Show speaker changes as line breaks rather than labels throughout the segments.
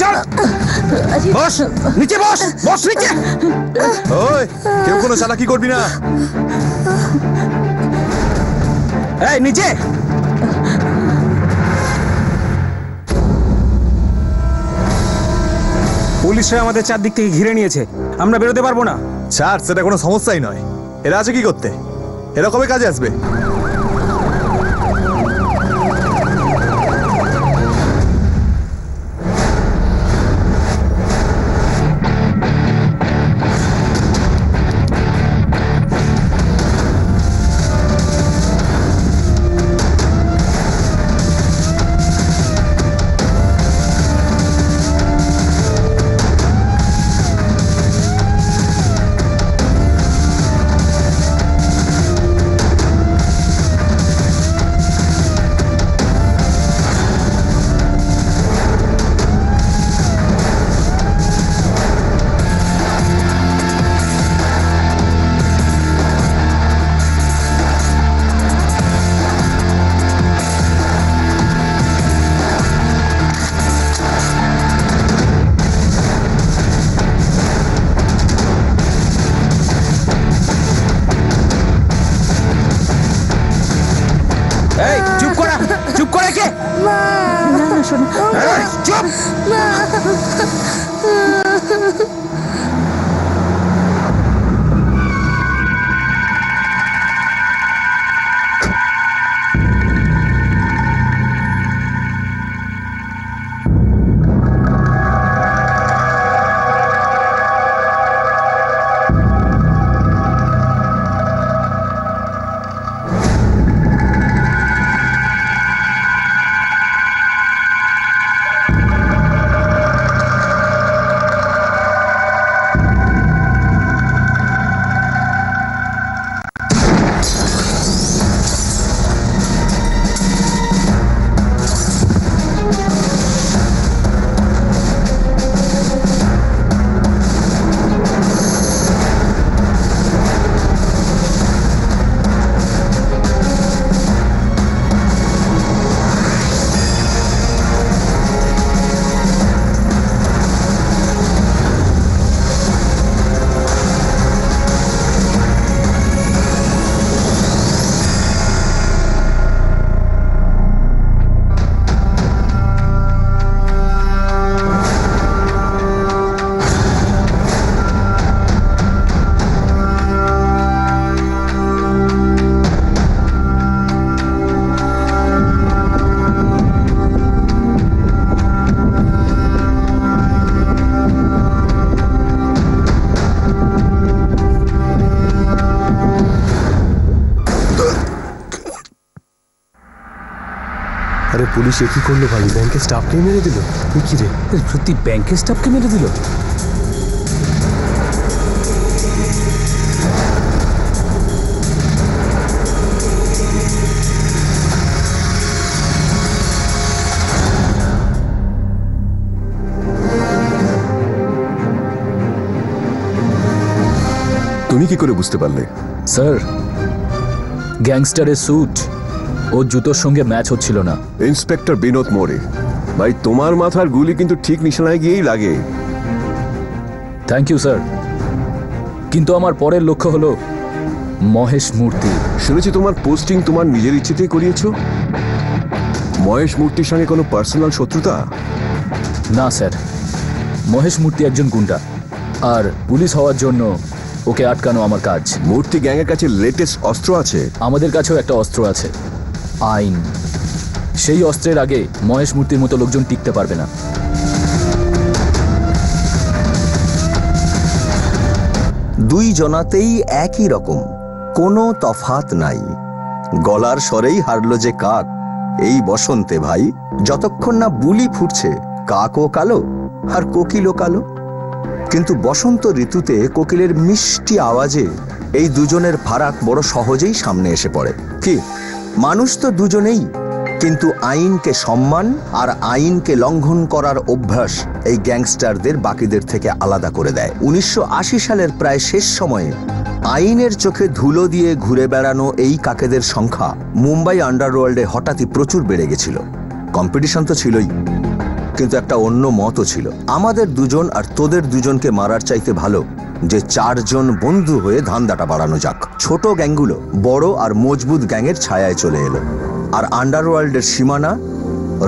চল বস নিচে, বস বস নিচে।
ওই কেউ কোনো চালাকি করবি না।
এই নিচে। পুলিশরা আমাদের চারদিক থেকে ঘিরে নিয়েছে, আমরা বেরোতে পারবো না।
স্যার সেটা কোনো সমস্যাই নয়। এরা আছে কি করতে? এরা কবে কাজে আসবে?
আরে পুলিশ কি করলো ভাই? ব্যাংকের স্টাফকে মেরে দিল। কি রে,
সত্যি ব্যাংকের স্টাফকে মেরে দিল?
তুমি কি করে বুঝতে পারলে?
স্যার, গ্যাংস্টারের স্যুট ও জুতোর সঙ্গে ম্যাচ হচ্ছিল না।
ইন্সপেক্টর বিনোদ মোরে, ভাই তোমার মাথার গুলি কিন্তু ঠিক নিশানায় গিয়েই লাগে।
থ্যাংক ইউ স্যার, কিন্তু আমার পরের লক্ষ্য হলো মহেশ মূর্তি।
শুনেছি তোমার পোস্টিং তোমার নিজের ইচ্ছেতেই করিয়েছো। মহেশ মূর্তির সঙ্গে কোনো পার্সোনাল শত্রুতা?
না স্যার, মহেশ মূর্তি একজন গুন্ডা, আর পুলিশ হওয়ার জন্য ওকে আটকানো আমার কাজ।
মূর্তি গ্যাংয়ের কাছে লেটেস্ট অস্ত্র আছে।
আমাদের কাছেও একটা অস্ত্র আছে, আইন। সেই অস্ত্রের আগে মহেশ মূর্তির মতো লোকজন টিকতে পারবে না।
দুই জনাতেই একই রকম, কোনো তফাৎ নাই। গলার স্বরেই হারলো যে কাক এই বসন্তে ভাই। যতক্ষণ না বুলি ফুটছে, কাকও কালো আর কোকিলও কালো। কিন্তু বসন্ত ঋতুতে কোকিলের মিষ্টি আওয়াজে এই দুজনের ফারাক বড় সহজেই সামনে এসে পড়ে। কি, মানুষ তো দুজনেই, কিন্তু আইনকে সম্মান আর আইনকে লঙ্ঘন করার অভ্যাস এই গ্যাংস্টারদের বাকিদের থেকে আলাদা করে দেয়। 1980 সালের প্রায় শেষ সময়ে আইনের চোখে ধুলো দিয়ে ঘুরে বেড়ানো এই কাকেদের সংখ্যা মুম্বাই আন্ডারওয়ার্ল্ডে হঠাৎই প্রচুর বেড়ে গেছিল। কম্পিটিশন তো ছিলই, কিন্তু একটা অন্য মতও ছিল। আমাদের দুজন আর তোদের দুজনকে মারার চাইতে ভালো যে 4 জন বন্ধু হয়ে ধান্দাটা বাড়ানো যাক। ছোট গ্যাংগুলো বড় আর মজবুত গ্যাংয়ের ছায়ায় চলে এলো, আর আন্ডারওয়ার্ল্ডের সীমানা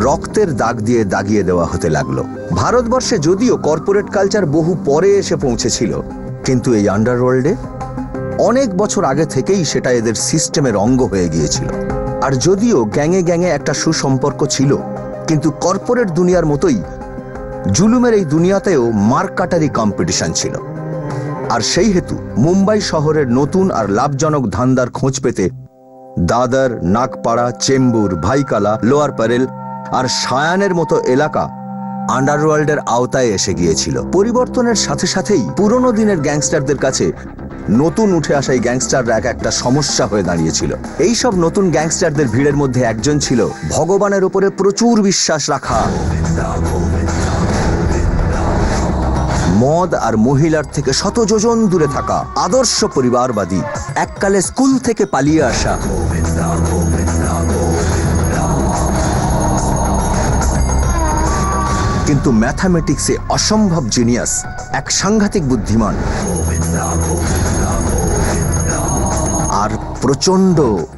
রক্তের দাগ দিয়ে দাগিয়ে দেওয়া হতে লাগলো। ভারতবর্ষে যদিও কর্পোরেট কালচার বহু পরে এসে পৌঁছেছিল, কিন্তু এই আন্ডারওয়ার্ল্ডে অনেক বছর আগে থেকেই সেটা এদের সিস্টেমের অঙ্গ হয়ে গিয়েছিল। আর যদিও গ্যাংয়ে গ্যাংয়ে একটা সুসম্পর্ক ছিল, কিন্তু কর্পোরেট দুনিয়ার মতোই জুলুমের এই দুনিয়াতেও মার্কাটারি কম্পিটিশন ছিল। আর সেই হেতু মুম্বাই শহরের নতুন আর লাভজনক ধান্দার খোঁজ পেতে দাদর, নাগপাড়া, চেম্বুর, ভাইকালা, লোয়ার প্যারেল আর সায়ানের মতো এলাকা আন্ডারওয়ার্ল্ডের আওতায় এসে গিয়েছিল। পরিবর্তনের সাথে সাথেই পুরনো দিনের গ্যাংস্টারদের কাছে নতুন উঠে আসা এই গ্যাংস্টাররা একটা সমস্যা হয়ে দাঁড়িয়েছিল। এই সব নতুন গ্যাংস্টারদের ভিড়ের মধ্যে একজন ছিল ভগবানের উপরে প্রচুর বিশ্বাস রাখা, মদ আর মহিলার থেকে শত যোজন দূরে থাকা আদর্শ পরিবারবাদী, এককালে স্কুল থেকে পালিয়ে আসা কিন্তু ম্যাথামেটিক্সে অসম্ভব জিনিয়াস, এক সাংঘাতিক বুদ্ধিমান আর প্রচন্ড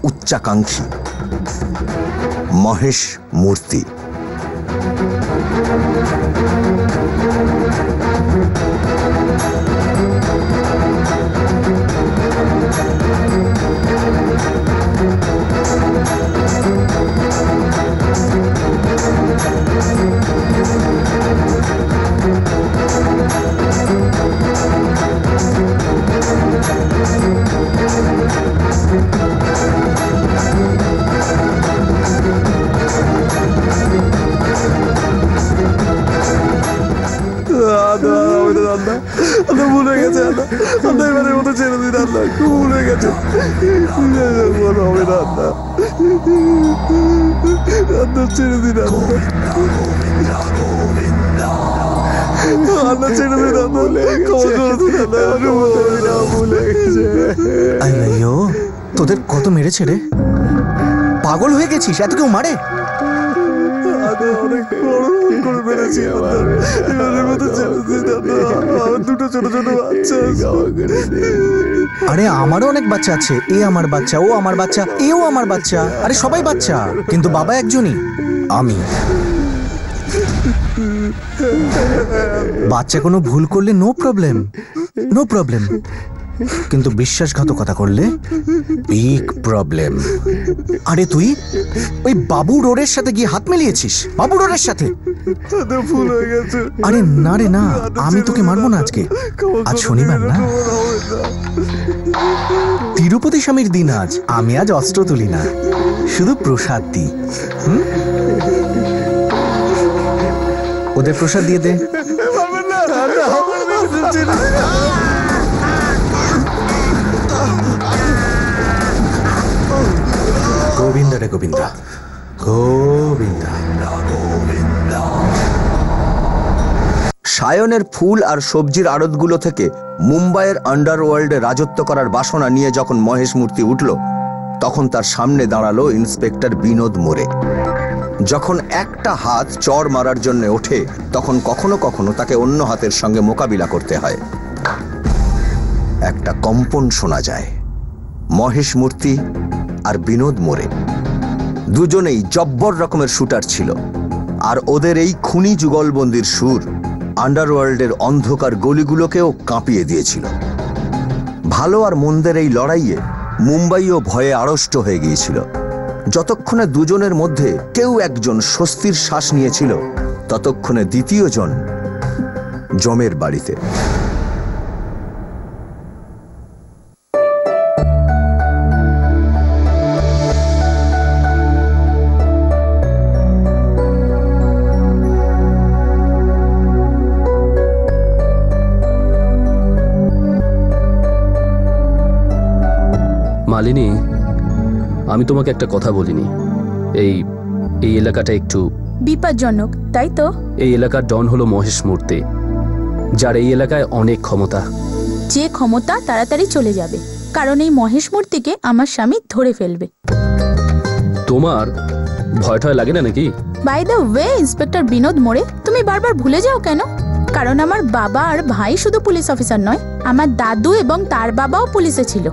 উচ্চাকাঙ্ক্ষী মহেশ মূর্তি।
ভুলে গেছে, এবারের মতো ছেড়ে দিন, আল্লাহ ভুলে গেছে, হবে না, আল্লাহ ছেড়ে দিন, আল্লাহ ছেড়ে দিন, ভুলে গেছে।
আইয়ো, তোদের কত মেরেছে রে? পাগল হয়ে গেছিস? এত কেউ মারে?
অনেক বড় করে মেরেছি, এবারের মতো ছেড়ে দিন, দুটো ছোট ছোট বাচ্চা।
আরে আমারও অনেক বাচ্চা আছে, এ আমার বাচ্চা, ও আমার বাচ্চা, এও আমার বাচ্চা, আরে সবাই বাচ্চা, কিন্তু বাবা একজনই, আমি। বাচ্চা কোনো ভুল করলে নো প্রবলেম, নো প্রবলেম, কিন্তু বিশ্বাসঘাতকতা করলে বিগ প্রবলেম। আরে তুই ওই বাবু রোডের সাথে গিয়ে হাত মিলিয়েছিস? বাবু রোডের সাথে?
ভুল হয়ে গেছে।
আরে না রে না, আমি তোকে মারবো না আজকে, আজ শনিবার না, তিরুপতি স্বামীর দিন আজ। আমি আজ অস্ত্র তুলি না, শুধু প্রসাদ দিই। ওদের প্রসাদ দিয়ে দে। গোবিন্দা রে গোবিন্দা, গোবিন্দা।
সায়নের ফুল আর সবজির আড়তগুলো থেকে মুম্বাইয়ের আন্ডারওয়ার্ল্ডে রাজত্ব করার বাসনা নিয়ে যখন মহেশ মূর্তি উঠল, তখন তার সামনে দাঁড়ালো ইন্সপেক্টর বিনোদ মোরে। যখন একটা হাত চড় মারার জন্য ওঠে, তখন কখনো কখনো তাকে অন্য হাতের সঙ্গে মোকাবিলা করতে হয়। একটা কম্পন শোনা যায়। মহেশ মূর্তি আর বিনোদ মোরে দুজনেই জব্বর রকমের শুটার ছিল, আর ওদের এই খুনি যুগলবন্দির সুর আন্ডারওয়ার্ল্ডের অন্ধকার গলিগুলোকেও কাঁপিয়ে দিয়েছিল। ভালো আর মন্দের এই লড়াইয়ে মুম্বাইও ভয়ে আড়ষ্ট হয়ে গিয়েছিল। যতক্ষণে দুজনের মধ্যে কেউ একজন স্বস্তির শ্বাস নিয়েছিল, ততক্ষণে দ্বিতীয় জন জমের বাড়িতে।
মালিনী, আমি তোমাকে একটা কথা বলিনি। এই এই এলাকাটা একটু
বিপজ্জনক, তাই তো?
এই এলাকার ডন হলো মহেশ মূর্তি, যার এই এলাকায় অনেক ক্ষমতা।
যে ক্ষমতা তাড়াতাড়ি চলে যাবে, কারণ এই মহেশ মূর্তিকে আমার স্বামী ধরে ফেলবে।
তোমার ভয় টয় লাগে না নাকি?
By the way inspector Binod মোড়ে, তুমি বারবার ভুলে যাও কেন? কারণ আমার বাবা আর ভাই শুধু পুলিশ অফিসার নয়, আমার দাদু এবং তার বাবাও পুলিশে ছিল।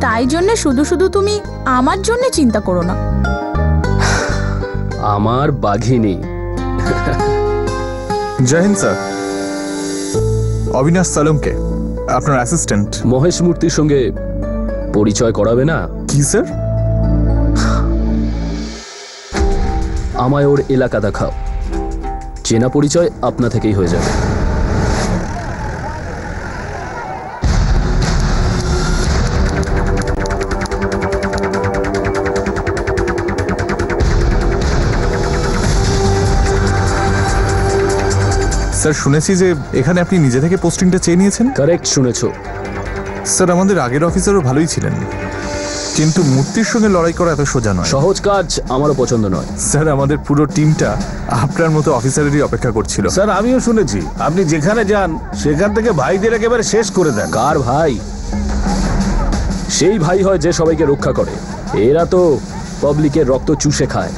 তাই জন্য শুধু শুধু তুমি আমার জন্য চিন্তা করো না।
আমার বাঘিনী।
জয় হিন্দ স্যার। অবিনাশ সালমকে, আপনার অ্যাসিস্ট্যান্ট।
মহেশ মূর্তির সঙ্গে পরিচয় করাবে না?
কি স্যার?
আমায় ওর এলাকা দেখাও, চেনা পরিচয় আপনা থেকেই হয়ে যাবে।
স্যার শুনেছি যে এখানে আপনি নিজে থেকে পোস্টিংটা চেয়ে নিয়েছেন।
কারেক্ট শুনেছো।
স্যার আমাদের আগের অফিসারও ভালোই ছিলেন, কিন্তু মূর্তির সঙ্গে লড়াই করা এত সোজা নয়।
সহজ কাজ আমারও পছন্দ নয়।
স্যার আমাদের পুরো টিমটা আপনার মতো অফিসারেরই অপেক্ষা করছিল।
স্যার আমিও শুনেছি আপনি যেখানে যান সেখান থেকে ভাইদের একেবারে শেষ করে দেন।
কার ভাই? সেই ভাই হয় যে সবাইকে রক্ষা করে। এরা তো পাবলিকের রক্ত চুষে খায়,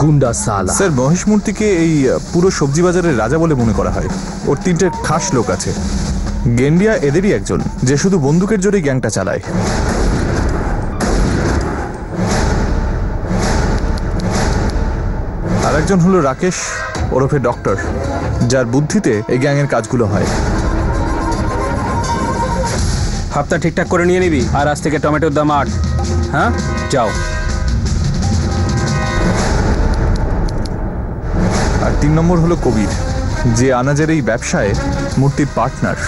গুন্ডা সালা।
স্যার মহেশ মূর্তিকে এই পুরো সবজি বাজারের রাজা বলে মনে করা হয়। ওর 3টে খাস লোক আছে। গেন্ডিয়া এদেরই একজন, যে শুধু বন্দুকের জোরেই গ্যাংটা চালায়। আর একজন হলো রাকেশ ওরফে ডক্টর, যার বুদ্ধিতে এই গ্যাংয়ের কাজগুলো হয়।
হাতটা ঠিকঠাক করে নিয়ে নিবি, আর আজ থেকে টমেটোর দাম 8। হ্যাঁ যাও।
আর 3 নম্বর হলো কবির, যে আনাজের এই ব্যবসায় মূর্তির পার্টনার।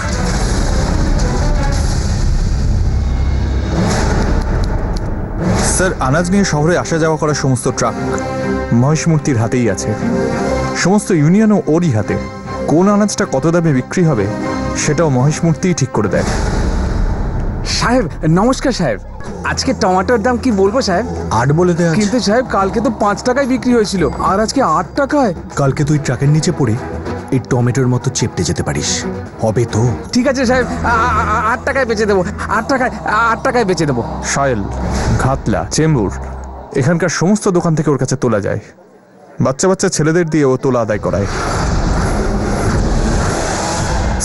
স্যার আনাজ নিয়ে শহরে আসা যাওয়া করা সমস্ত ট্রাক মহেশ মূর্তির হাতেই আছে। সমস্ত ইউনিয়নও ওরই হাতে। কোন আনাজটা কত দামে বিক্রি হবে সেটাও মহেশ মূর্তিই ঠিক করে দেয়।
সাহেব নমস্কার সাহেব, আজকে টমেটোর দাম কি বলবো সাহেব?
8 বলে দে আজ।
কিন্তু সাহেব কালকে তো 5 টাকায় বিক্রি হয়েছিল, আর আজকে 8 টাকায়।
কালকে তুই ট্রাকের নিচে পড়ে এই টমেটোর মতো চেপটে যেতে পারিস, হবে তো?
ঠিক আছে সাহেব, 8 টাকায় বেচে দেবো। 8 টাকায় বেচে দেবো।
সায়েল, ঘাতলা, চেম্বুর, এখানকার সমস্ত দোকান থেকে ওর কাছে তোলা যায়। বাচ্চা বাচ্চা ছেলেদের দিয়ে ও তোলা আদায় করায়।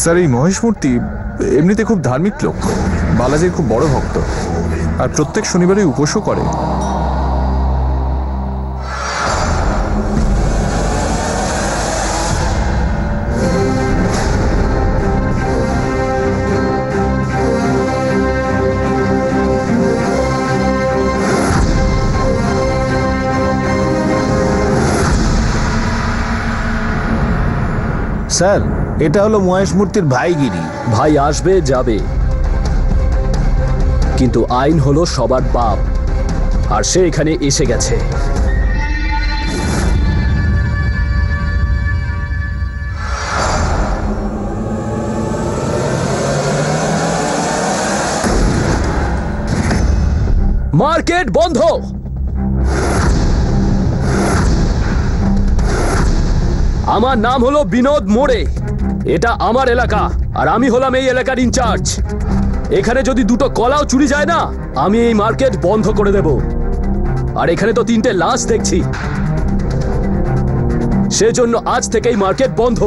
স্যার এই মহেশ মূর্তি এমনিতে খুব ধার্মিক লোক, বালাজির খুব বড় ভক্ত, আর প্রত্যেক শনিবারে উপোসও করে।
স্যার এটা হলো মহেশ মূর্তির ভাইগিরি।
ভাই আসবে যাবে, কিন্তু আইন হলো সবার বাপ, আর সে এখানে এসে গেছে। মার্কেট বন্ধ। আমার নাম হলো বিনোদ মোড়ে, এটা আমার এলাকা, আর আমি হলাম এই এলাকার ইনচার্জ। এখানে যদি 2টো কলাও চুরি যায় না, আমি এই মার্কেট বন্ধ করে দেব। আর এখানে তো 3টে লাশ দেখছি, সেজন্য আজ থেকেই মার্কেট বন্ধ।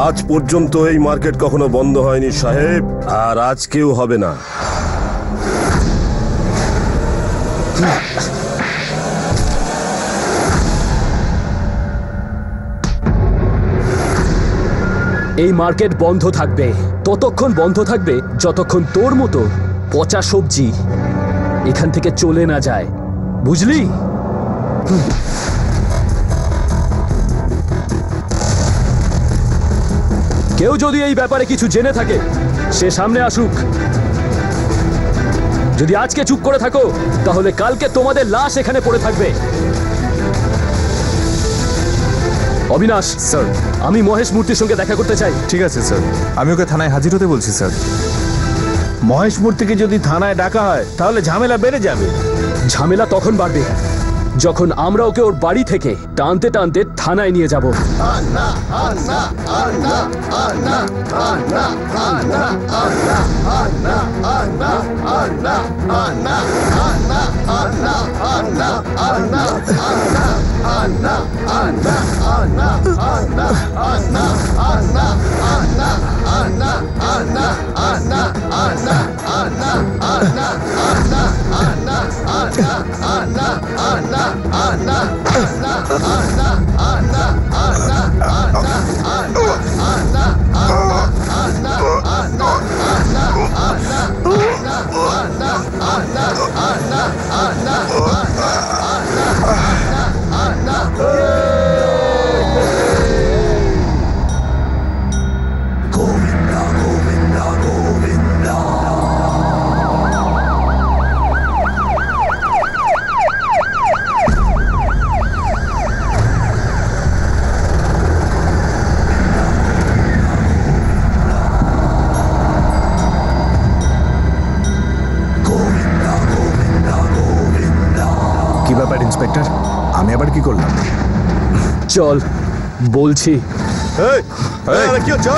আজ পর্যন্ত এই মার্কেট কখনো বন্ধ হয়নি সাহেব, আর আজকেও হবে না।
এই মার্কেট বন্ধ থাকবে, ততক্ষণ বন্ধ থাকবে যতক্ষণ তোর মতো পচা সবজি এখান থেকে চলে না যায়, বুঝলি? কেউ যদি এই ব্যাপারে কিছু জেনে থাকে সে সামনে আসুক। যদি আজকে চুপ করে থাকো তাহলে কালকে তোমাদের লাশ এখানে পড়ে থাকবে। অবিনাশ
স্যার,
আমি মহেশ মূর্তির সঙ্গে দেখা করতে চাই।
ঠিক আছে স্যার, আমি ওকে থানায় হাজির হতে বলছি স্যার।
মহেশ মূর্তিকে যদি থানায় ডাকা হয় তাহলে ঝামেলা বেড়ে যাবে।
ঝামেলা তখন বাড়বে যখন আমরা ওকে ওর বাড়ি থেকে টানতে টানতে থানায় নিয়ে যাব।
কি ব্যাপার ইন্সপেক্টর, আমি আবার কি করলাম?
চল বলছি।
কি হচ্ছে?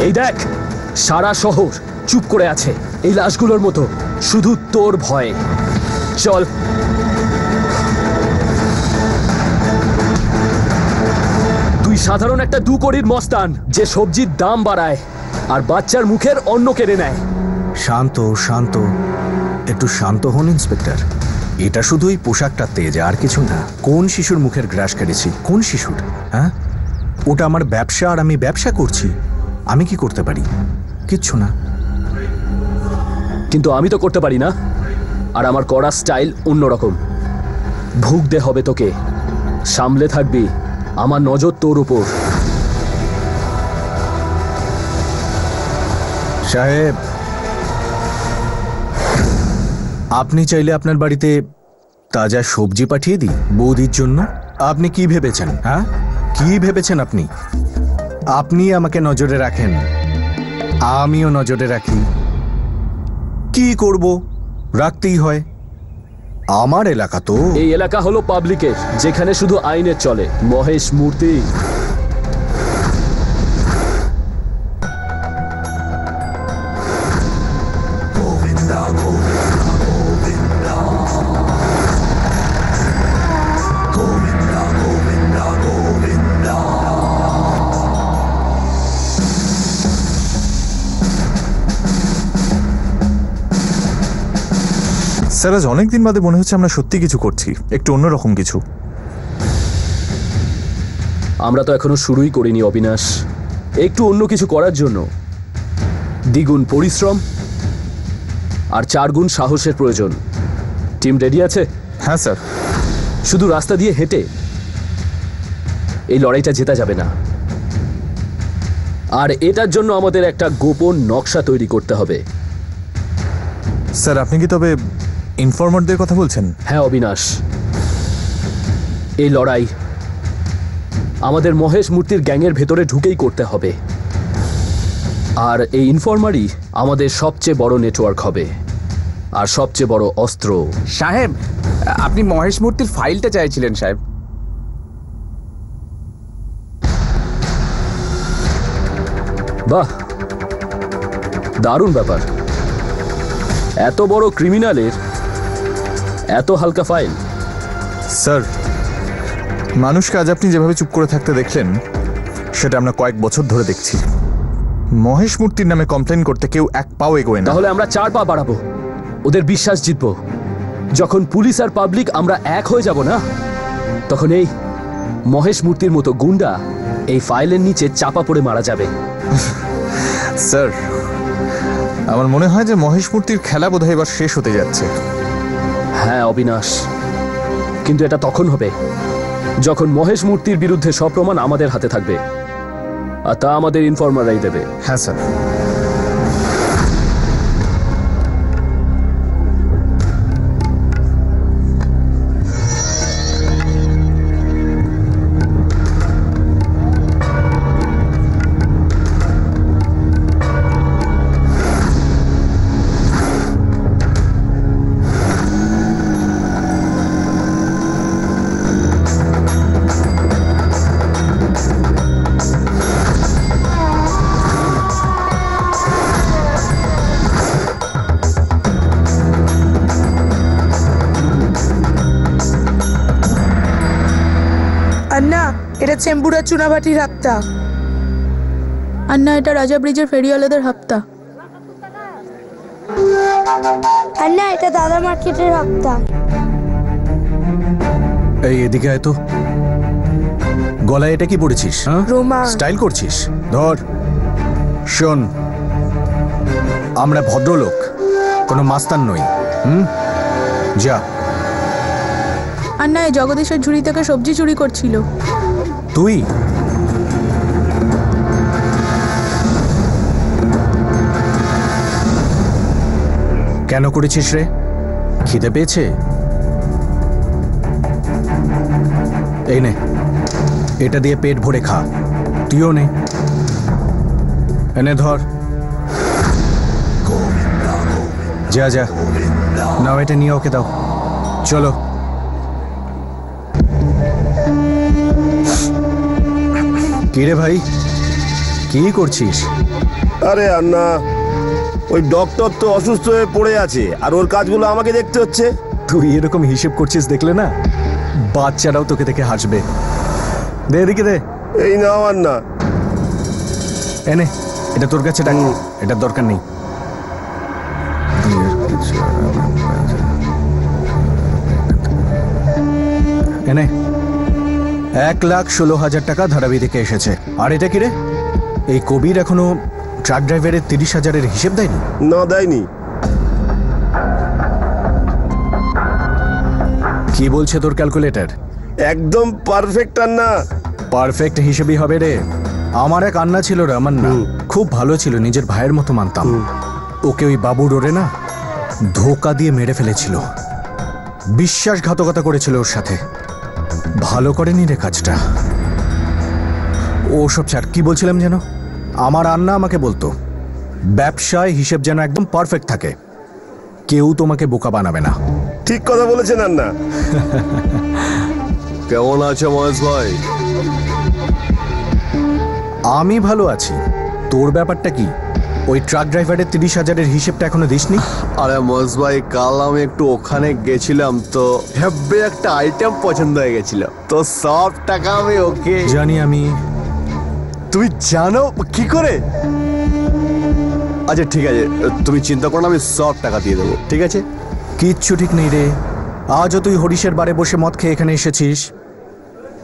এই দেখ, সারা শহর চুপ করে আছে এই লাশগুলোর মতো, শুধু তোর ভয়ে। চল। তুই সাধারণ একটা 2 কোটির মস্তান যে সবজির দাম বাড়ায় আর বাচ্চার মুখের অন্ন কেড়ে নেয়।
শান্ত শান্ত, একটু শান্ত হন ইন্সপেক্টর। এটা শুধু এই পোশাকটা তেজ, আর কিছু না। কোন শিশুর মুখের গ্রাস কেটেছি? কোন শিশুর? হ্যাঁ, ওটা আমার ব্যবসা, আর আমি ব্যবসা করছি। আমি কি করতে পারি? কিচ্ছু না।
কিন্তু আমি তো করতে পারি না, আর আমার করার স্টাইল অন্যরকম। ভুগতে হবে তোকে, সামলে থাকবি। আমার নজর তোর উপর।
সাহেব, আপনি চাইলে আপনার বাড়িতে তাজা সবজি পাঠিয়ে দিই বৌদির জন্য। আপনি কি ভেবেছেন? হ্যাঁ, কি ভেবেছেন আপনি? আপনি আমাকে নজরে রাখেন, আমিও নজরে রাখি। কি করব, রাখতেই হয়। আমার এলাকা তো।
এই এলাকা হলো পাবলিকের, যেখানে শুধু আইনের চলে। মহেশ মূর্তি,
স্যার, আজ অনেকদিন বাদে মনে হচ্ছে আমরা সত্যি কিছু করছি, একটু অন্যরকম কিছু।
আমরা তো এখনো শুরুই করিনি অবিনাশ। একটু অন্য কিছু করার জন্য দ্বিগুণ পরিশ্রম আর 4 গুণ সাহসের প্রয়োজন। টিম রেডি আছে?
হ্যাঁ স্যার।
শুধু রাস্তা দিয়ে হেঁটে এই লড়াইটা জেতা যাবে না, আর এটার জন্য আমাদের একটা গোপন নকশা তৈরি করতে হবে।
স্যার, আপনি কি তবে ইনফরমারদের কথা বলছেন?
হ্যাঁ অবিনাশ, এই লড়াই আমাদের মহেশ মূর্তির গ্যাংয়ের ভেতরে ঢুকেই করতে হবে, আর এই ইনফরমারই আমাদের সবচেয়ে বড় নেটওয়ার্ক হবে আর সবচেয়ে বড় অস্ত্র।
সাহেব, আপনি মহেশ মূর্তির ফাইলটা চাইছিলেন সাহেব।
বাহ, দারুণ ব্যাপার। এত বড় ক্রিমিনালের এত হালকা ফাইল।
স্যার, মানুষকে আজ আপনি যেভাবে চুপ করে থাকতে দেখলেন, সেটা আমরা কয়েক বছর ধরে দেখছি। মহেশ মূর্তির নামে কমপ্লেন করতে কেউ 1 পাও এগোয় না।
তাহলে আমরা 4 পা বাড়াবো, ওদের বিশ্বাস জিতবো। যখন পুলিশ আর পাবলিক আমরা এক হয়ে যাব না, তখন এই মহেশ মূর্তির মতো গুন্ডা এই ফাইলের নিচে চাপা পড়ে মারা যাবে।
স্যার, আমার মনে হয় যে মহেশ মূর্তির খেলা বোধহয় এবার শেষ হতে যাচ্ছে।
হ্যাঁ অবিনাশ, কিন্তু এটা তখন হবে যখন মহেশ মূর্তির বিরুদ্ধে সব প্রমাণ আমাদের হাতে থাকবে, আর তা আমাদের ইনফরমাররাই দেবে।
হ্যাঁ স্যার।
আন্না, এটা চেম্বুরা চুনাভাটির হাপ্তা।
আন্না, এটা রাজা ব্রিজের ফেরিওয়ালাদের হাপ্তা।
আন্না, এটা দাদা মার্কেটের হাপ্তা।
এই এদিকে আয় তো। গলায় এটা কি পড়েছিস?
রোমা।
স্টাইল করছিস? ধর। শোন, আমরা ভদ্রলোক, কোনো মাস্তান নই। যা।
আন্না, এই জগদীশের ঝুড়ি থেকে সবজি চুরি করছিল।
তুই? কেন করেছিস রে? খিদে পেয়েছে? এই নে, এটা দিয়ে পেট ভরে খা। তুইও নে, এনে ধর। যা যা, নাও এটা নিয়ে ওকে দাও। চলো। কি রে ভাই, কি করছিস?
আরে আন্না, ওই ডক্টর তো অসুস্থ হয়ে পড়ে আছে, আর ওর কাজগুলো আমাকে দেখতে হচ্ছে।
তুই এরকম হিসেব করছিস দেখলে না, বাচ্চারাও তোকে দেখে হাসবে। দে এদিকে দে।
এই নাও আন্না।
এনে, এটা তোর কাছে রাখ, এটার দরকার নেই। এনে 1,16,000 টাকা ধারাবি থেকে এসেছে। আর এটা কি রে? এই কবির এখনো ট্রাক ড্রাইভারের 30,000-এর হিসেব দেয়নি?
না, দেয়নি।
কি বলছে তোর ক্যালকুলেটর?
একদম পারফেক্ট আন্না।
পারফেক্ট হিসেবই হবে রে। আমার এক আন্না ছিল রামান্না, খুব ভালো ছিল, নিজের ভাইয়ের মতো মানতাম। ওকে ওই বাবু ডোরে না ধোকা দিয়ে মেরে ফেলেছিল, বিশ্বাসঘাতকতা করেছিল ওর সাথে। ভালো করেনি রে কাজটা। ও সব ছাড়, কি বলছিলাম যেন? আমার আন্না আমাকে বলতো ব্যবসায় হিসেব যেন একদম পারফেক্ট থাকে, কেউ তোমাকে বোকা বানাবে না।
ঠিক কথা বলেছেন আন্না।
কেমন আছো মহেশ ভাই?
আমি ভালো আছি। তোর ব্যাপারটা কি? ওই ট্রাক ড্রাইভারের 30,000-এর হিসেবটা এখনো দিসনি?
আরে মহেশ ভাই, কাল আমি একটু ওখানে গেছিলাম তো হেব্বে একটা আইটেম পছন্দ হয়ে গেছিল, তো সব টাকা আমি ওকে।
জানি আমি।
তুই জানো কি করে? আচ্ছা ঠিক আছে, তুমি চিন্তা করো না, আমি সব টাকা দিয়ে দেবো, ঠিক আছে?
কিচ্ছু ঠিক নেই রে। আজও তুই হরিশের বারে বসে মদ খেয়ে এখানে এসেছিস।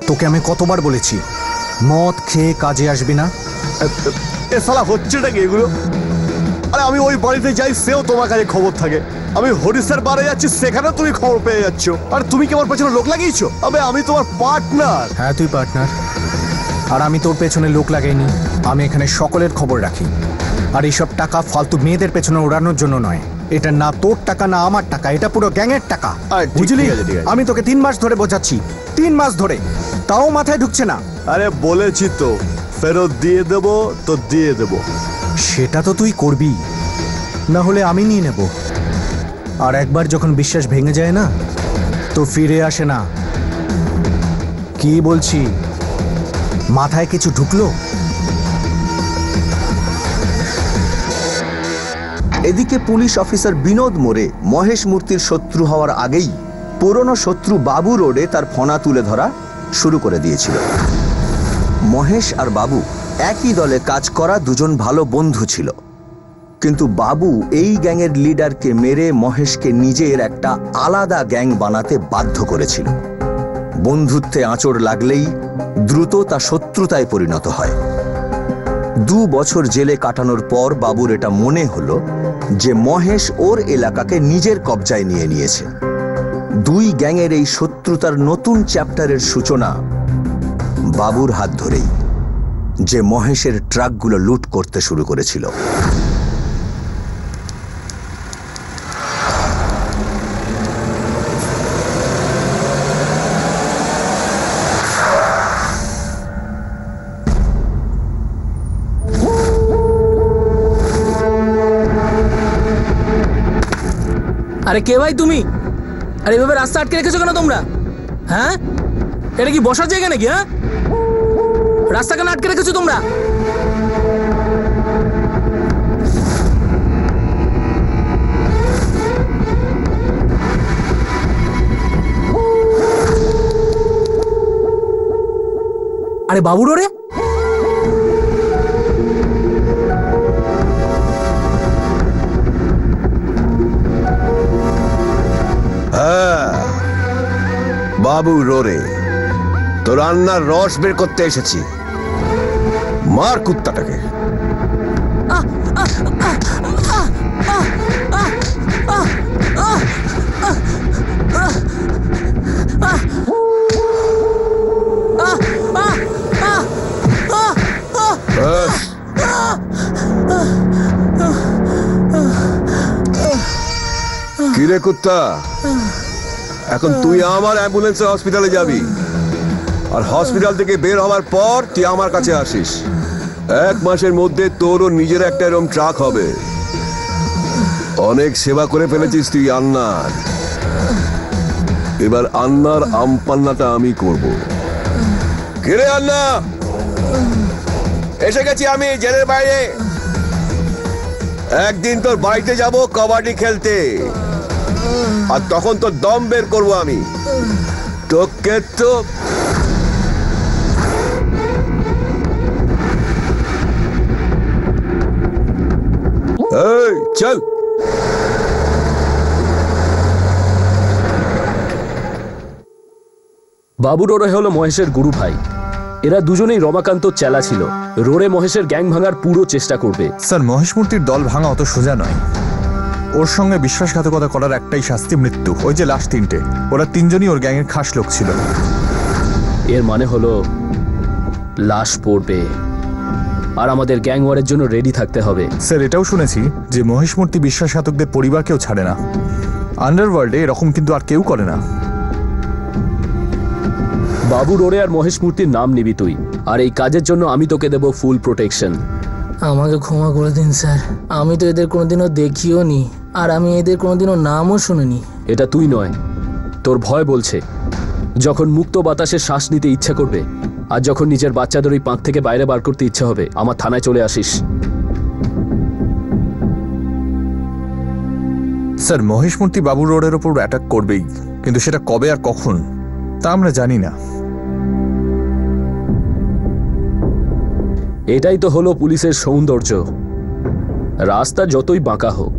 তোকে আমি কতবার বলেছি মদ খেয়ে কাজে আসবি না?
এ শালা হচ্ছেটা কি এগুলো? আরে আমি ওই বাড়িতে যাই, সেও তোমার কাছে খবর থাকে। আমি হরিশের বারে যাচ্ছি, সেখানে তুমি খবর পেয়ে যাচ্ছ। আর তুমি কি আমার পেছনে লোক লাগিয়েছো? আবে আমি তোমার পার্টনার।
হ্যাঁ, তুই পার্টনার, আর আমি তোর পেছনে লোক লাগাইনি। আমি এখানে সকলের খবর রাখি। আর এইসব টাকা ফালতু মেয়েদের পেছনে ওড়ানোর জন্য নয়। এটা না তোর টাকা না আমার টাকা, এটা পুরো গ্যাংয়ের টাকা, বুঝলি? আমি তোকে 3 মাস ধরে বোঝাচ্ছি, 3 মাস ধরে, তাও মাথায় ঢুকছে না।
আরে বলেছি তো, ফেরত দিয়ে দেবো তো দিয়ে দেবো।
সেটা তো তুই করবি, না হলে আমি নিয়ে নেব। আর একবার যখন বিশ্বাস ভেঙে যায় না, তো ফিরে আসে না। কি বলছি, মাথায় কিছু ঢুকলো?
এদিকে পুলিশ অফিসার বিনোদ মোরে মহেশ মূর্তির শত্রু হওয়ার আগেই পুরনো শত্রু বাবু রোডে তার ফনা তুলে ধরা শুরু করে দিয়েছিল। মহেশ আর বাবু একই দলে কাজ করা দুজন ভালো বন্ধু ছিল, কিন্তু বাবু এই গ্যাংয়ের লিডারকে মেরে মহেশকে নিজের একটা আলাদা গ্যাং বানাতে বাধ্য করেছিল। বন্ধুত্বে আঁচড় লাগলেই দ্রুত তা শত্রুতায় পরিণত হয়। 2 বছর জেলে কাটানোর পর বাবুর এটা মনে হলো যে মহেশ ওর এলাকাকে নিজের কবজায় নিয়ে নিয়েছে। 2 গ্যাংয়ের এই শত্রুতার নতুন চ্যাপ্টারের সূচনা বাবুর হাত ধরেই, যে মহেশের ট্রাকগুলো লুট করতে শুরু করেছিল।
আরে কে ভাই তুমি? আরে এভাবে রাস্তা আটকে রেখেছো কেন তোমরা? হ্যাঁ, এটা কি বসার জায়গা নাকি? হ্যাঁ, রাস্তা কেন আটকে রেখেছো তোমরা? আরে বাবু ডোরে?
হ্যাঁ, বাবু রোরে, তোর রান্নার রস বের করতে এসেছি। মার কুত্তাটাকে। কিরে কুত্তা, এখন তুই আমার অ্যাম্বুলেন্সে হসপিটালে যাবি, আর হসপিটাল থেকে বের হওয়ার পর তুই আমার কাছে আসিস। 1 মাসের মধ্যে তোরও নিজের একটা এরকম ট্রাক হবে। অনেক সেবা করে ফেলেছিস তুই আন্নার, এবার আন্নার আমপান্নাটা আমি করব। কিরে আন্না, এসে গেছি আমি জেলের বাইরে। একদিন তোর বাড়িতে যাব কবাডি খেলতে, আর তখন তো দম বের করবো আমি। তোকে তো এই চল।
বাবু রোরে হলো মহেশের গুরু ভাই। এরা দুজনেই রমাকান্ত চেলা ছিল। রোরে মহেশের গ্যাং ভাঙার পুরো চেষ্টা করবে।
স্যার, মহেশ মূর্তির দল ভাঙা অত সোজা নয়। ওর সঙ্গে বিশ্বাসঘাতকতা করার একটাই শাস্তি, মৃত্যু। ওই যে লাস্ট 3টে, ওরা 3জনই ওর গ্যাংয়ের খাস লোক ছিল।
এর মানে হলো লাশ পড়বে, আর আমাদের গ্যাং ওয়ারের জন্য রেডি থাকতে হবে।
স্যার, এটাও শুনেছি যে মহেশ মূর্তি বিশ্বাসঘাতকদের পরিবারকেও ছাড়ে না। আন্ডারওয়ার্ল্ডে এরকম কিন্তু আর কেউ করে না।
বাবু রোরে আর মহেশ মূর্তির নাম নিবি তুই, আর এই কাজের জন্য আমি তোকে দেব ফুল প্রোটেকশন।
আমাকে ক্ষমা করে দিন স্যার, আমি তো এদের কোনোদিনও দেখিও নি, আর আমি এদের কোনোদিনও নামও শুনিনি।
এটা তুই নয়, তোর ভয় বলছে। যখন মুক্ত বাতাসে শ্বাস নিতে ইচ্ছা করবে, আর যখন নিজের বাচ্চাদের ওই পাঁক থেকে বাইরে বার করতে ইচ্ছা হবে, আমার থানায় চলে আসিস।
স্যার, মহেশ মূর্তি বাবু রোডের ওপর অ্যাটাক করবেই, কিন্তু সেটা কবে আর কখন তা আমরা জানি না।
এটাই তো হলো পুলিশের সৌন্দর্য। রাস্তা যতই বাঁকা হোক,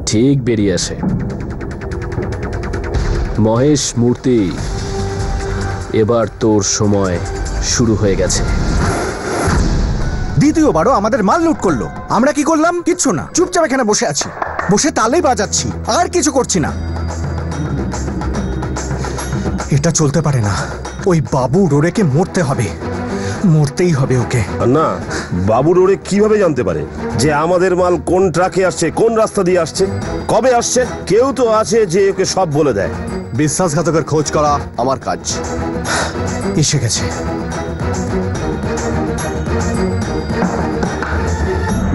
ঠিক বেরিয়ে আসে। মহেশ মূর্তি, এবার তোর সময় শুরু হয়ে গেছে।
দ্বিতীয়বারও আমাদের মাল লুট করলো। আমরা কি করলাম? কিচ্ছু না, চুপচাপ এখানে বসে আছি, বসে তালেই বাজাচ্ছি, আর কিছু করছি না। এটা চলতে পারে না। ওই বাবু রোরেকে মরতে হবে, মরতেই হবে ওকে।
না, বাবু রোরে কিভাবে জানতে পারে যে আমাদের মাল কোন ট্রাকে আসছে, কোন রাস্তা দিয়ে আসছে, কবে আসছে? কেউ তো আছে যে ওকে সব বলে দেয়।
বিশ্বাসঘাতকের খোঁজ করা আমার কাজ।
এসে গেছে।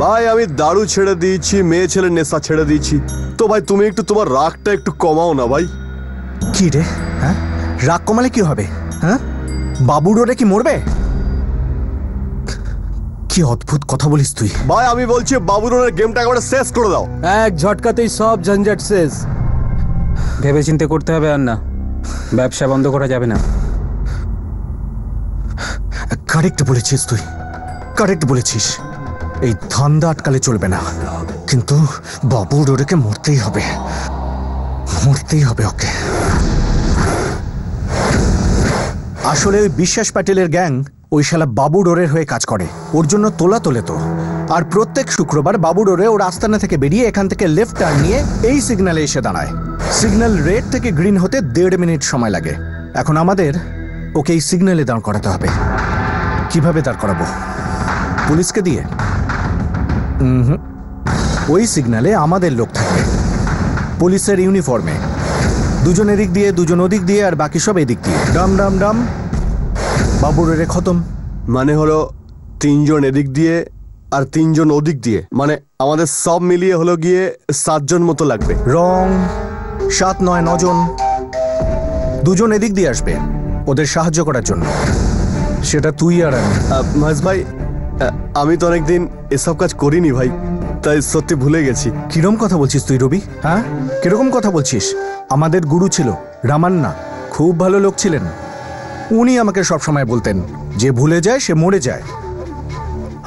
ভাই, আমি দারু ছেড়ে দিয়েছি, মেয়ে ছেলে নেশা ছেড়ে দিয়েছি। তো ভাই, তুমি একটু তোমার রাগটা একটু কমাও না ভাই।
কি রে? হ্যাঁ, রাগ কমালে কি হবে? হ্যাঁ, বাবু রোরে কি মরবে? কি অদ্ভুত কথা বলিস তুই।
ভাই, আমি বলছি বাবু রোরের গেমটা একবারে শেষ করে দাও।
এক ঝটকাতেই সব ঝঞ্ঝাট শেষ। ভেবে চিন্তে করতে হবে, আর না ব্যবসা বন্ধ করা যাবে না।
কারেক্ট বলেছিস তুই, কারেক্ট বলেছিস। এই ধান্দা আটকালে চলবে না, কিন্তু বাবু রোরেকে মরতেই হবে, মরতেই হবে ওকে। আসলে ওই বিশ্বাস প্যাটেলের গ্যাং ওই শালা বাবু ডোরের হয়ে কাজ করে, ওর জন্য তোলা তোলে তো। আর প্রত্যেক শুক্রবার বাবু ডোরে ওর আস্তানা থেকে বেরিয়ে এখান থেকে লেফট টার্ন নিয়ে এই সিগন্যালে এসে দাঁড়ায়। সিগন্যাল রেড থেকে গ্রিন হতে 1.5 মিনিট সময় লাগে। এখন আমাদের ওকে এই সিগন্যালে দাঁড় করাতে হবে। কিভাবে দাঁড় করাবো? পুলিশকে দিয়ে? ওই সিগন্যালে আমাদের লোক থাকবে, পুলিশের ইউনিফর্মে। দুজন এদিক দিয়ে, দুজন ওদিক দিয়ে, আর বাকি সব এদিক দিয়ে। ডাম ডাম ডাম, বাবুরের খতম।
মানে হলো 3 জন এদিক দিয়ে আর 3 জন ওদিক দিয়ে, মানে আমাদের সব মিলিয়ে হলো গিয়ে 7 জন মতো লাগবে।
রং 7, 9, 9 জন। 2 জন এদিক দিয়ে আসবে ওদের সাহায্য করার জন্য। সেটা তুই আর আমি।
মহেশ ভাই, আমি তো অনেকদিন এসব কাজ করিনি ভাই, তাই সত্যি ভুলে গেছি।
কিরকম কথা বলছিস তুই রবি? হ্যাঁ, কিরকম কথা বলছিস? আমাদের গুরু ছিল রামান্না, খুব ভালো লোক ছিলেন। উনি আমাকে সবসময় বলতেন যে ভুলে যায় সে মরে যায়।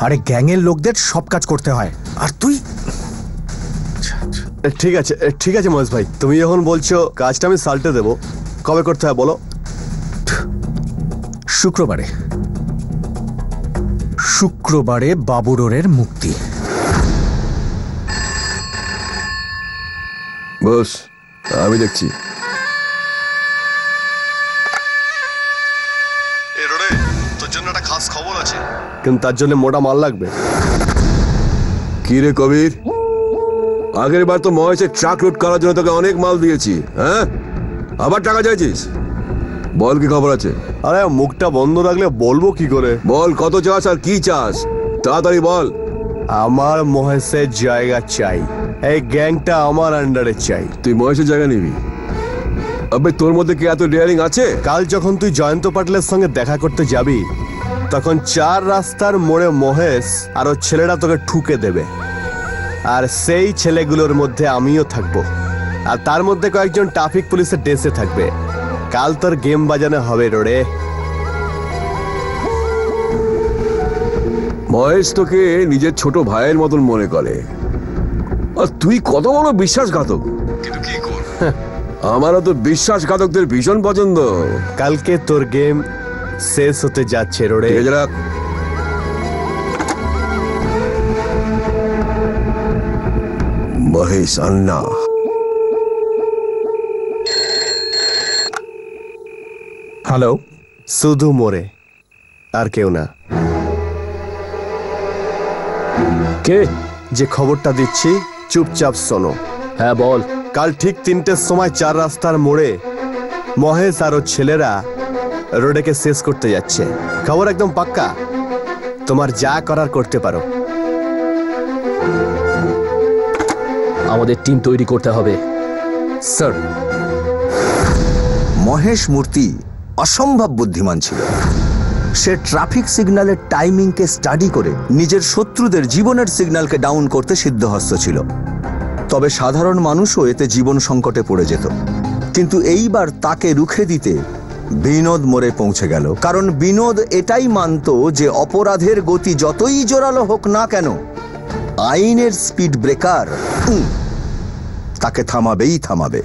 আরে গ্যাংয়ের লোকদের সব কাজ করতে হয়, আর তুই।
ঠিক আছে ঠিক আছে মহেশ ভাই, তুমি যখন বলছো কাজটা আমি সাল্টে দেবো, কবে করতে হয় বলো?
শুক্রবারে। শুক্রবারে বাবুরোরের মুক্তি।
বস, আমি দেখছি।
তোর জন্য একটা খাস খবর আছে, কিন্তু তার জন্য মোটা মাল লাগবে।
কি রে কবির, আগের বার তো মহেশের ট্রাক লোড করার জন্য তোকে অনেক মাল দিয়েছি, হ্যাঁ? আবার টাকা চাইছিস? বল কি খবর আছে?
আরে মুখটা বন্ধ রাখলে বলবো কি করে?
বল কত চাস আর কি চাস, তাড়াতাড়ি বল।
আমার মহেশের জায়গা চাই, এই গ্যাংটা আমার আন্ডারে চাই।
তুই মহেশের জায়গা নিবি? আবে তোর মধ্যে কি এত ডেয়ারিং আছে?
কাল যখন তুই জয়ন্ত পাটিলের সঙ্গে দেখা করতে যাবি, তখন 4 রাস্তার মোড়ে মহেশ আর ওর ছেলেরা তোকে ঠুকে দেবে, আর সেই ছেলেগুলোর মধ্যে আমিও থাকবো, আর তার মধ্যে কয়েকজন ট্রাফিক পুলিশের ড্রেসে থাকবে। কাল তোর গেম বাজানো হবে রোডে।
মহেশ তোকে নিজের ছোট ভাইয়ের মতন মনে করে, আর তুই কত বড় বিশ্বাসঘাতক। কিন্তু কি কর, আমারও তো বিশ্বাসঘাতকদের ভীষণ পছন্দ।
কালকে তোর গেম শেষ হতে যাচ্ছে রোডে।
মহেশ আন্না।
হ্যালো।
শুধু মোরে, আর কেউ না।
কে?
যে খবরটা দিচ্ছি চুপচাপ শোনো।
হ্যাঁ বল।
কাল ঠিক 3টের সময় 4 রাস্তার মোড়ে মহেশ আর ওর ছেলেরা রোডেকে শেষ করতে যাচ্ছে। খবর একদম পাক্কা, তোমার যা করার করতে পারো।
আমাদের টিম তৈরি করতে হবে
স্যার। মহেশ মূর্তি অসম্ভব বুদ্ধিমান ছিল। সে ট্রাফিক সিগন্যালের টাইমিংকে স্টাডি করে নিজের শত্রুদের জীবনের সিগন্যালকে ডাউন করতে সিদ্ধহস্ত ছিল। তবে সাধারণ মানুষও এতে জীবন সংকটে পড়ে যেত। কিন্তু এইবার তাকে রুখে দিতে বিনোদ মোড়ে পৌঁছে গেল, কারণ বিনোদ এটাই মানত যে অপরাধের গতি যতই জোরালো হোক না কেন, আইনের স্পিড ব্রেকার তাকে থামাবেই থামাবে।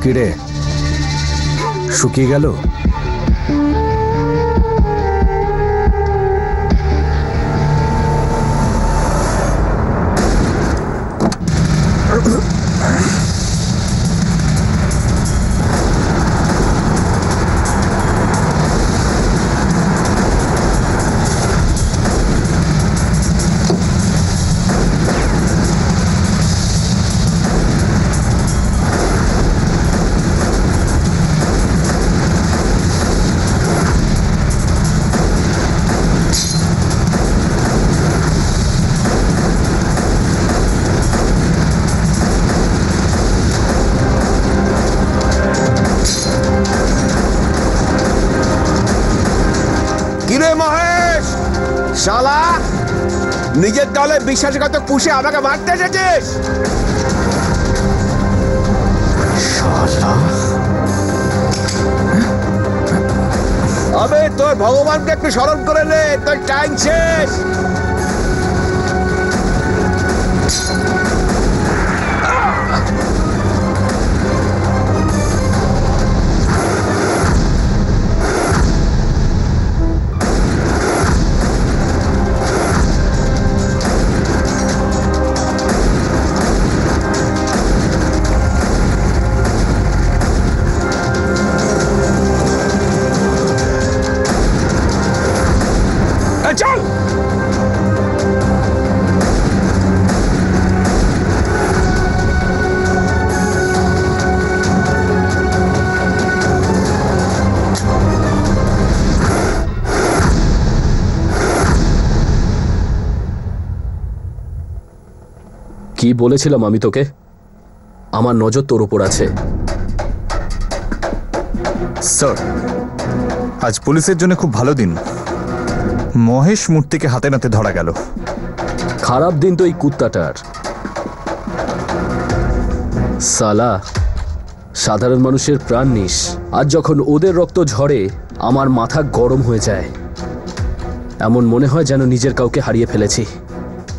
কিরে, শুকিয়ে গেল?
শালা, নিজের দলে বিশ্বাসঘাতক পুষে আমাকে মারতে এসেছিস?
শালা,
আবে তোর ভগবানকে একটু স্মরণ করে নে, তোর টাইম শেষ।
কি বলেছিলাম আমি তোকে? আমার নজর তোর উপর আছে।
স্যার, আজ পুলিশের জন্য খুব ভালো দিন। মহেশ মূর্তিকে হাতে নাতে ধরা গেল।
খারাপ দিন তো এই কুত্তাটার। সালা, সাধারণ মানুষের প্রাণ নিস। আর যখন ওদের রক্ত ঝরে আমার মাথা গরম হয়ে যায়। এমন মনে হয় যেন নিজের কাউকে হারিয়ে ফেলেছি।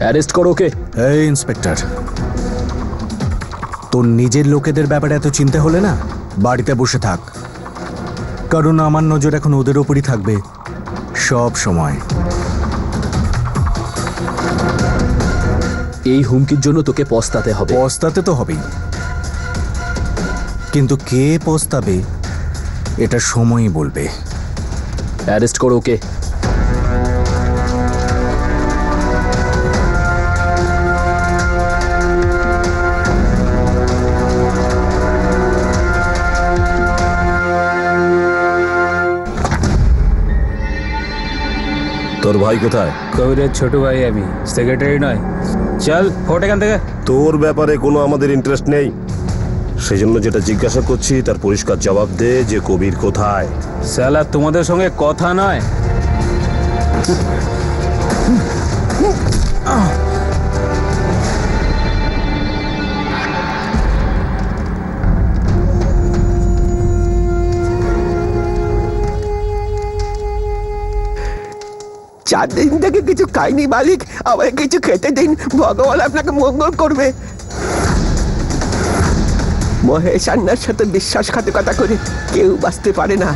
অ্যারেস্ট করো ওকে।
এই ইন্সপেক্টর, তোর নিজের লোকেদের ব্যাপারে এত চিন্তা হলে না, বাড়িতে বসে থাক। কারণ আমার নজর এখন ওদের ওপরই থাকবে সব সময়।
এই হুমকির জন্য তোকে পস্তাতে হবে।
পস্তাতে তো হবেই, কিন্তু কে পস্তাবে এটা সময়ই বলবে।
অ্যারেস্ট করো ওকে।
তোর ভাই কোথায়?
কবিরের ছোট ভাই আমি, সেক্রেটারি নয়। চল ফোট এখান থেকে।
তোর ব্যাপারে কোনো আমাদের ইন্টারেস্ট নেই। সেই জন্য যেটা জিজ্ঞাসা করছি তার পরিষ্কার জবাব দে যে কবির কোথায়।
সালা তোমাদের সঙ্গে কথা নয়।
চার দিন থেকে কিছু খাইনি মালিক, আমাকে কিছু খেতে দিন, ভগবান আপনাকে মঙ্গল করবে। মহেশ আন্নার সাথে বিশ্বাসঘাতকতা করে কেউ বাঁচতে পারে না।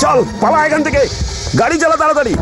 চল পালা এখান থেকে, গাড়ি চালা তাড়াতাড়ি।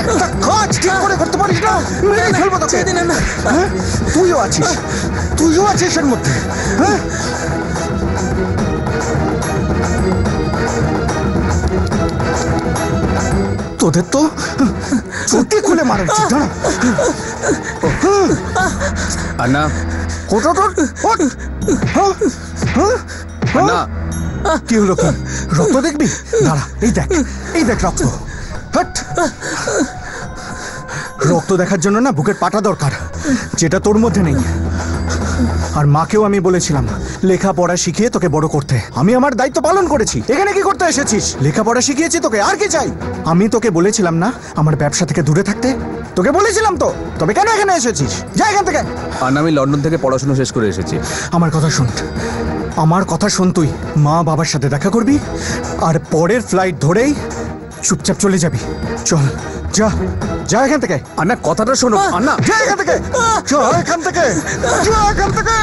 একটা কাজ ঠিক করে করতে পারিস না, মেরেই ফেলবো তোকে। হ্যাঁ? তুইও আছিস এর মধ্যে। হ্যাঁ? তোদের তো চুটি খুলে মারা উচিত।
আন্না,
কি হলো? কি রক্ত দেখবি? দাঁড়া, এই দেখ রক্ত। রক্ত দেখার জন্য না বুকের পাটা দরকার, যেটা তোর মধ্যে নেই। আর মাকেও আমি বলেছিলাম লেখাপড়া শিখিয়ে তোকে বড় করতে। আমি আমার দায়িত্ব পালন করেছি। এখানে কি করতে এসেছিস? লেখাপড়া শিখিয়েছি তোকে, আর কি চাই? আমি তোকে বলেছিলাম না আমার ব্যবসা থেকে দূরে থাকতে? তোকে বলেছিলাম তো, তবে কেন এখানে এসেছিস? যা এখান থেকে।
আর আমি লন্ডন থেকে পড়াশোনা শেষ করে এসেছি।
আমার কথা শোন তুই। মা বাবার সাথে দেখা করবি আর পরের ফ্লাইট ধরেই চুপচাপ চলে যাবি। চল, যা এখান থেকে।
আন্না, কথাটা শোনো। আন্না,
যা এখান থেকে, যা এখান থেকে, যা এখান থেকে,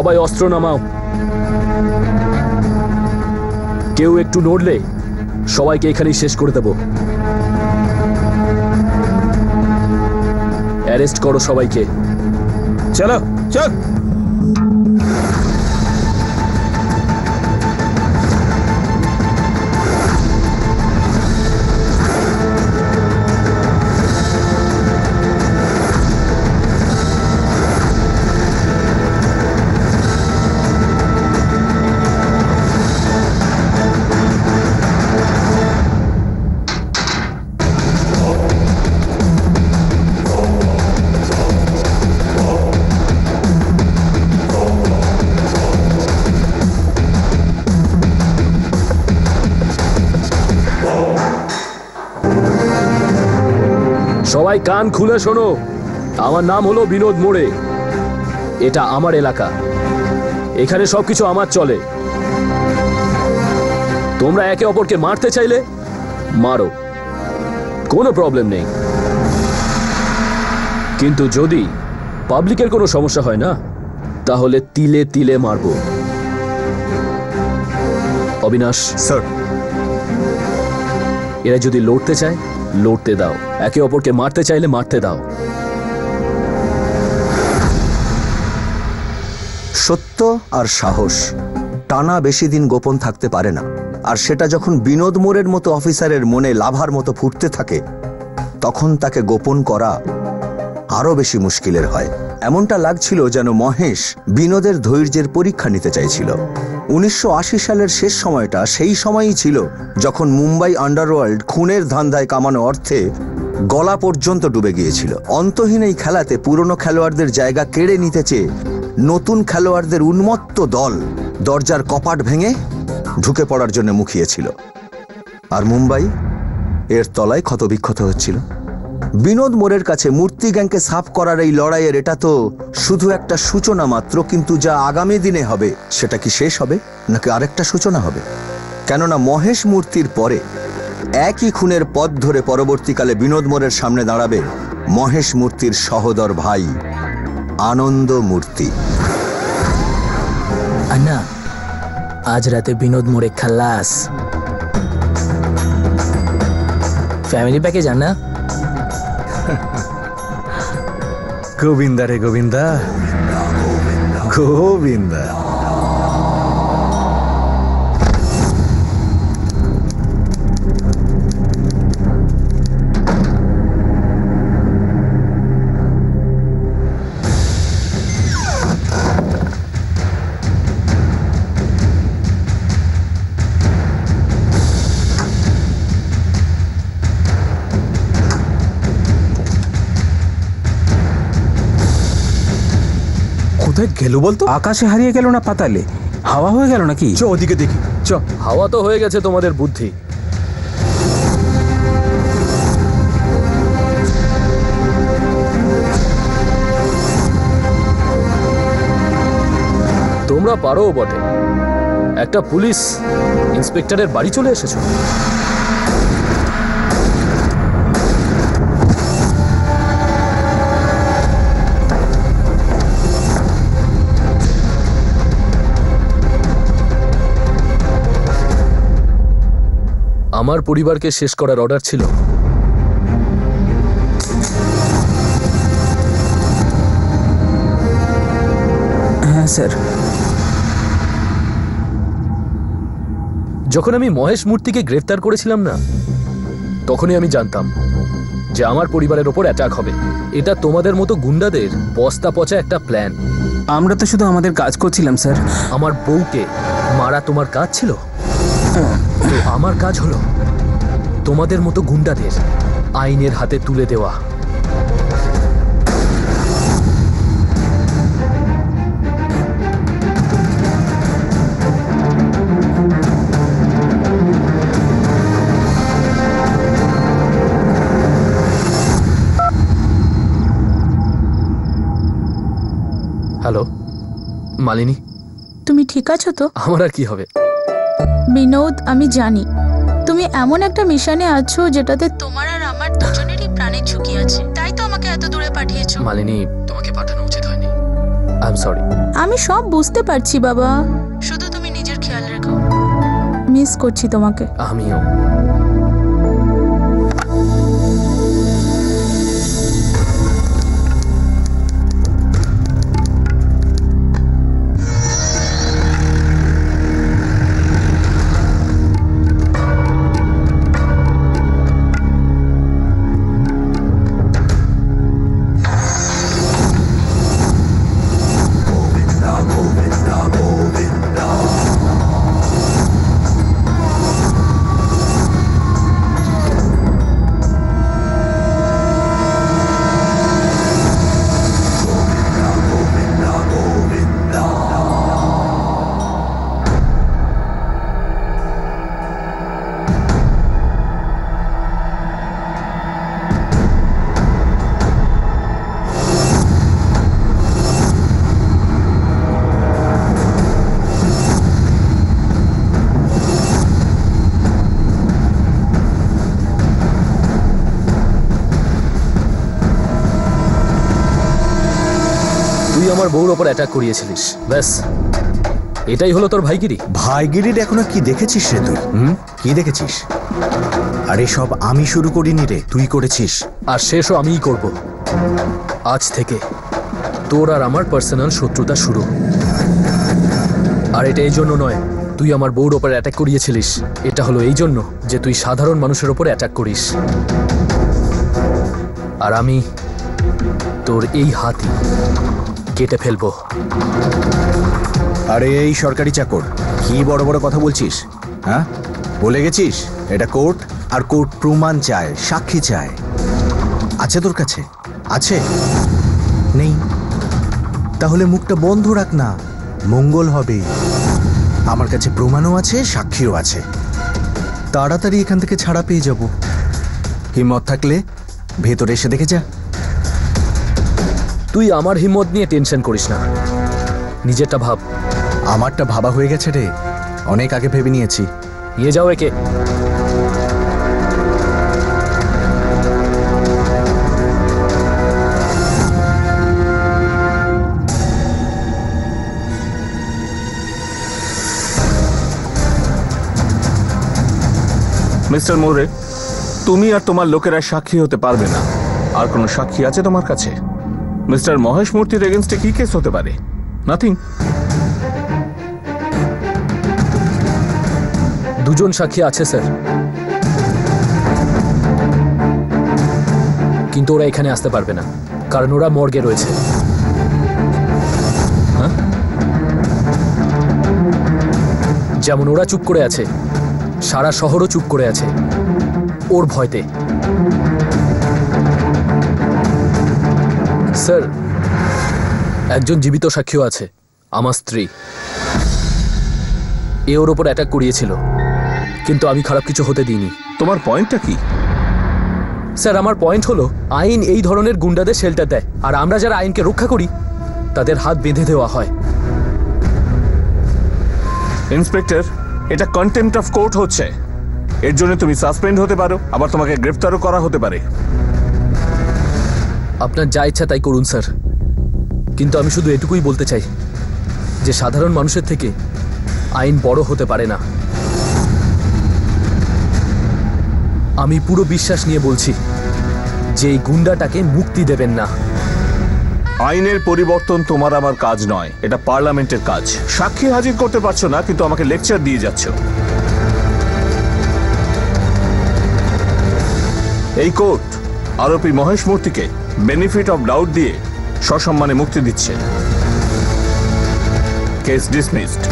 সবাই অস্ত্র নামাও। কেউ একটু নড়লে সবাইকে এখানেই শেষ করে দেব। অ্যারেস্ট করো সবাইকে।
চলো চল।
সবাই কান খুলে শোনো, আমার নাম হলো বিনোদ মোড়ে। এটা আমার এলাকা, এখানে সবকিছু আমার চলে। তোমরা একে অপরকে মারতে চাইলে মারো, কোনো প্রবলেম নেই। কিন্তু যদি পাবলিকের কোনো সমস্যা হয় না, তাহলে তিলে তিলে মারবো। অবিনাশ
স্যার,
এরা যদি লড়তে চায় লড়তে দাও, একে অপরকে মারতে চাইলে মারতে দাও।
সত্য আর সাহস টানা বেশি দিন গোপন থাকতে পারে না, আর সেটা যখন বিনোদ মোড়ের মতো অফিসারের মনে লাভার মতো ফুটতে থাকে, তখন তাকে গোপন করা আরো বেশি মুশকিলের হয়। এমনটা লাগছিল যেন মহেশ বিনোদের ধৈর্যের পরীক্ষা নিতে চাইছিল। 1980 সালের শেষ সময়টা সেই সময়ই ছিল যখন মুম্বাই আন্ডারওয়ার্ল্ড খুনের ধান্দায় কামানো অর্থে গলা পর্যন্ত ডুবে গিয়েছিল। অন্তহীন এই খেলাতে পুরনো খেলোয়াড়দের জায়গা কেড়ে নিতে চেয়ে নতুন খেলোয়াড়দের উন্মত্ত দল দরজার কপাট ভেঙে ঢুকে পড়ার জন্য মুখিয়েছিল, আর মুম্বাই এর তলায় ক্ষতবিক্ষত হচ্ছিল। বিনোদ মোড়ের কাছে মূর্তি গ্যাংকে সাফ করার এই লড়াইয়ের এটা তো শুধু একটা সূচনা মাত্র, কিন্তু যা আগামী দিনে হবে সেটা কি শেষ হবে নাকি আরেকটা সূচনা হবে? কেননা মহেশ মূর্তির পরে একই খুনের পথ ধরে পরবর্তীকালে বিনোদ মোড়ের সামনে দাঁড়াবে মহেশ মূর্তির সহোদর ভাই আনন্দ মূর্তি।
আন্না, আজ রাতে বিনোদ মোড়ে খালাস। ফ্যামিলি প্যাকেজ আন্না।
গোবিন্দা রে গোবিন্দা, গোবিন্দা।
গেল বলতো? আকাশে হারিয়ে গেল না পাতালে? হাওয়া হয়ে গেল নাকি?
চ ওদিকে দেখি, চ।
হাওয়া তো হয়ে গেছে তোমাদের বুদ্ধি। তোমরা পারো বটে, একটা পুলিশ ইন্সপেক্টরের বাড়ি চলে এসেছো। আমার পরিবারকে শেষ করার অর্ডার ছিল।
হ্যাঁ স্যার।
যখন আমি মহেশ মূর্তিকে গ্রেফতার করেছিলাম না, তখনই আমি জানতাম যে আমার পরিবারের ওপর অ্যাটাক হবে। এটা তোমাদের মতো গুন্ডাদের বস্তা পচা একটা প্ল্যান।
আমরা তো শুধু আমাদের কাজ করছিলাম স্যার।
আমার বউকে মারা তোমার কাজ ছিল, তো আমার কাজ হলো তোমাদের মতো গুন্ডাদের আইনের হাতে তুলে দেওয়া। হ্যালো মালিনী,
তুমি ঠিক আছো তো?
আমার আর কি হবে
বিনোদ, আমি জানি তুমি এমন একটা মিশনে আছো যেটাতে তোমার আর আমার দুজনেরই প্রাণের ঝুঁকি আছে, তাই তো আমাকে এত দূরে পাঠিয়েছো।
মালিনী, তোমাকে পাঠানো উচিত হয়নি। I am sorry.
আমি সব বুঝতে পারছি বাবা, শুধু তুমি নিজের খেয়াল রেখো। মিস করছি তোমাকে।
আমিও। তুই আমার বউর ওপর অ্যাটাক করিয়েছিলিস, ব্যাস এটাই হলো তোর ভাইগিরি?
ভাইগিরির এখনো কি দেখেছিস রে তুই? কি দেখেছিস? আরে সব আমি শুরু করিনি রে, তুই করেছিস।
আর শেষও আমিই করব। আজ থেকে তোর আর আমার পার্সোনাল শত্রুতা শুরু। আর এটা এই জন্য নয় তুই আমার বউর ওপর অ্যাটাক করিয়েছিলিস, এটা হলো এই জন্য যে তুই সাধারণ মানুষের ওপর অ্যাটাক করিস। আর আমি তোর এই হাতই কেটে ফেলবো।
আরে এই সরকারি চাকর, কি বড় বড় কথা বলছিস? হ্যাঁ, বলে গেছিস এটা কোর্ট, আর কোর্ট প্রমাণ চায়, সাক্ষী চায়। আছে তোর কাছে? আছে? নেই? তাহলে মুখটা বন্ধ রাখ না, মঙ্গল হবে। আমার কাছে প্রমাণও আছে, সাক্ষীও আছে। তাড়াতাড়ি এখান থেকে ছাড়া পেয়ে যাব। হিম্মত থাকলে ভেতরে এসে দেখে যা।
তুই আমার হিম্মত নিয়ে টেনশন করিস না, নিজেরটা ভাব।
আমারটা ভাবা হয়ে গেছে রে, অনেক আগে ভেবে নিয়েছি।
নিয়ে যাও একে।
মিস্টার মোরে, তুমি আর তোমার লোকেরা সাক্ষী হতে পারবে না। আর কোনো সাক্ষী আছে তোমার কাছে? মিস্টার মহেশ মূর্তির এগেনস্টে কি কেস হতে পারে? নাথিং।
দুজন সাক্ষী আছে স্যার, কিন্তু ওরা এখানে আসতে পারবে না, কারণ ওরা মর্গে রয়েছে। যেমন ওরা চুপ করে আছে, সারা শহরও চুপ করে আছে ওর ভয়তে। স্যার, একজন জীবিত সাক্ষীও আছে, আমার স্ত্রী। এ ওর ওপর অ্যাটাক করিয়েছিল, কিন্তু আমি খারাপ কিছু হতে দিইনি।
তোমার পয়েন্টটা কি?
স্যার, আমার পয়েন্ট হলো আইন এই ধরনের গুন্ডাদের শেল্টার দেয়, আর আমরা যারা আইনকে রক্ষা করি তাদের হাত বেঁধে দেওয়া হয়।
ইন্সপেক্টর, এটা কন্টেম্পট অফ কোর্ট হচ্ছে। এর জন্য তুমি সাসপেন্ড হতে পারো, আবার তোমাকে গ্রেফতারও করা হতে পারে।
আপনার যা ইচ্ছা তাই করুন স্যার, কিন্তু আমি শুধু এটুকুই বলতে চাই যে সাধারণ মানুষের থেকে আইন বড় হতে পারে না। আমি পুরো বিশ্বাস নিয়ে বলছি যে এই গুন্ডাটাকে মুক্তি দেবেন না।
আইনের পরিবর্তন তোমার আমার কাজ নয়, এটা পার্লামেন্টের কাজ। সাক্ষী হাজির করতে পারছো না, কিন্তু আমাকে লেকচার দিয়ে যাচ্ছ। এই কোর্ট আরোপী মহেশ মূর্তিকে বেনিফিট অফ ডাউট দিয়ে সসম্মানে মুক্তি দিচ্ছে। Case dismissed.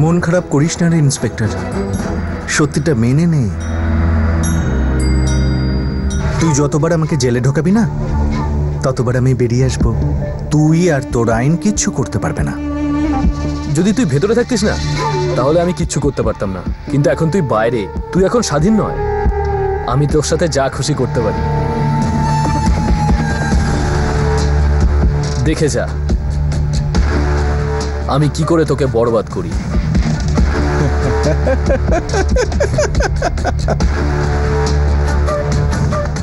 মন খারাপ করিস না রে ইন্সপেক্টর, সত্যিটা মেনে নে। তুই যতবার আমাকে জেলে ঢোকাবি না, ততবার আমি বেরিয়ে আসবো। তুই আর তোর আইন কিচ্ছু করতে পারবে না।
যদি তুই ভেতরে থাকতিস না, তাহলে আমি কিচ্ছু করতে পারতাম না। কিন্তু এখন তুই বাইরে, তুই এখন স্বাধীন নয়। আমি তোর সাথে যা খুশি করতে পারি। দেখে যা আমি কি করে তোকে বরবাদ করি।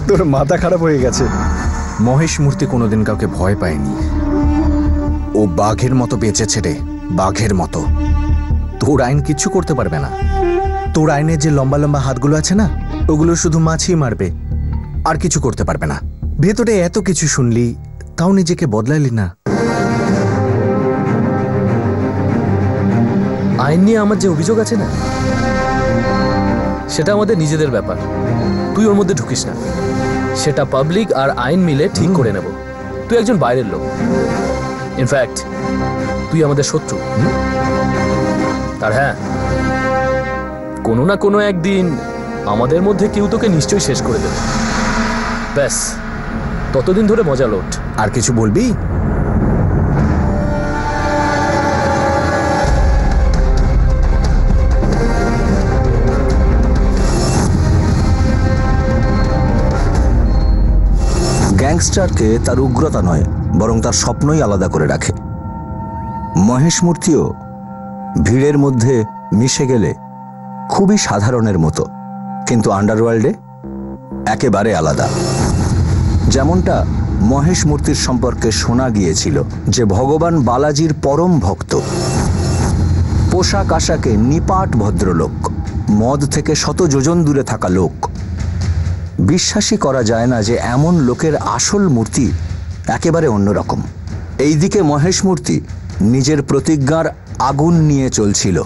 তোর মাথা খারাপ হয়ে গেছে। মহেশ মূর্তি কোনোদিন কাউকে ভয় পায়নি। ও বাঘের মতো বেঁচেছে রে, বাঘের মতো। তোর আইন কিচ্ছু করতে পারবে না। তোর আইনের যে লম্বা লম্বা হাতগুলো আছে না, ওগুলো শুধু মাছি মারবে, আর কিছু করতে পারবে না। ভেতরে এত কিছু শুনলি, তাও নিজেকে বদলালি না।
আইন নিয়ে আমার যে অভিযোগ আছে না, সেটা আমাদের নিজেদের ব্যাপার। তুই ওর মধ্যে ঢুকিস না। সেটা পাবলিক আর আইন মিলে ঠিক করে নেব। তুই একজন বাইরের লোক। ইনফ্যাক্ট তুই আমাদের শত্রু। আর হ্যাঁ, কোনো না কোনো একদিন আমাদের মধ্যে কেউ তোকে নিশ্চয়ই শেষ করে দেবে। ব্যাস, ততদিন ধরে মজা লোট।
আর কিছু বলবি?
গ্যাংস্টারকে তার উগ্রতা নয়, বরং তার স্বপ্নই আলাদা করে রাখে। মহেশ মূর্তিও ভিড়ের মধ্যে মিশে গেলে খুবই সাধারণের মতো, কিন্তু আন্ডারওয়ার্ল্ডে একেবারে আলাদা। যেমনটা মহেশ মূর্তির সম্পর্কে শোনা গিয়েছিল যে ভগবান বালাজির পরম ভক্ত, পোশাক আশাকে নিপাট ভদ্রলোক, মদ থেকে শত যোজন দূরে থাকা লোক। বিশ্বাসই করা যায় না যে এমন লোকের আসল মূর্তি একেবারে অন্যরকম। এইদিকে মহেশ মূর্তি নিজের প্রতিজ্ঞার আগুন নিয়ে চলছিল,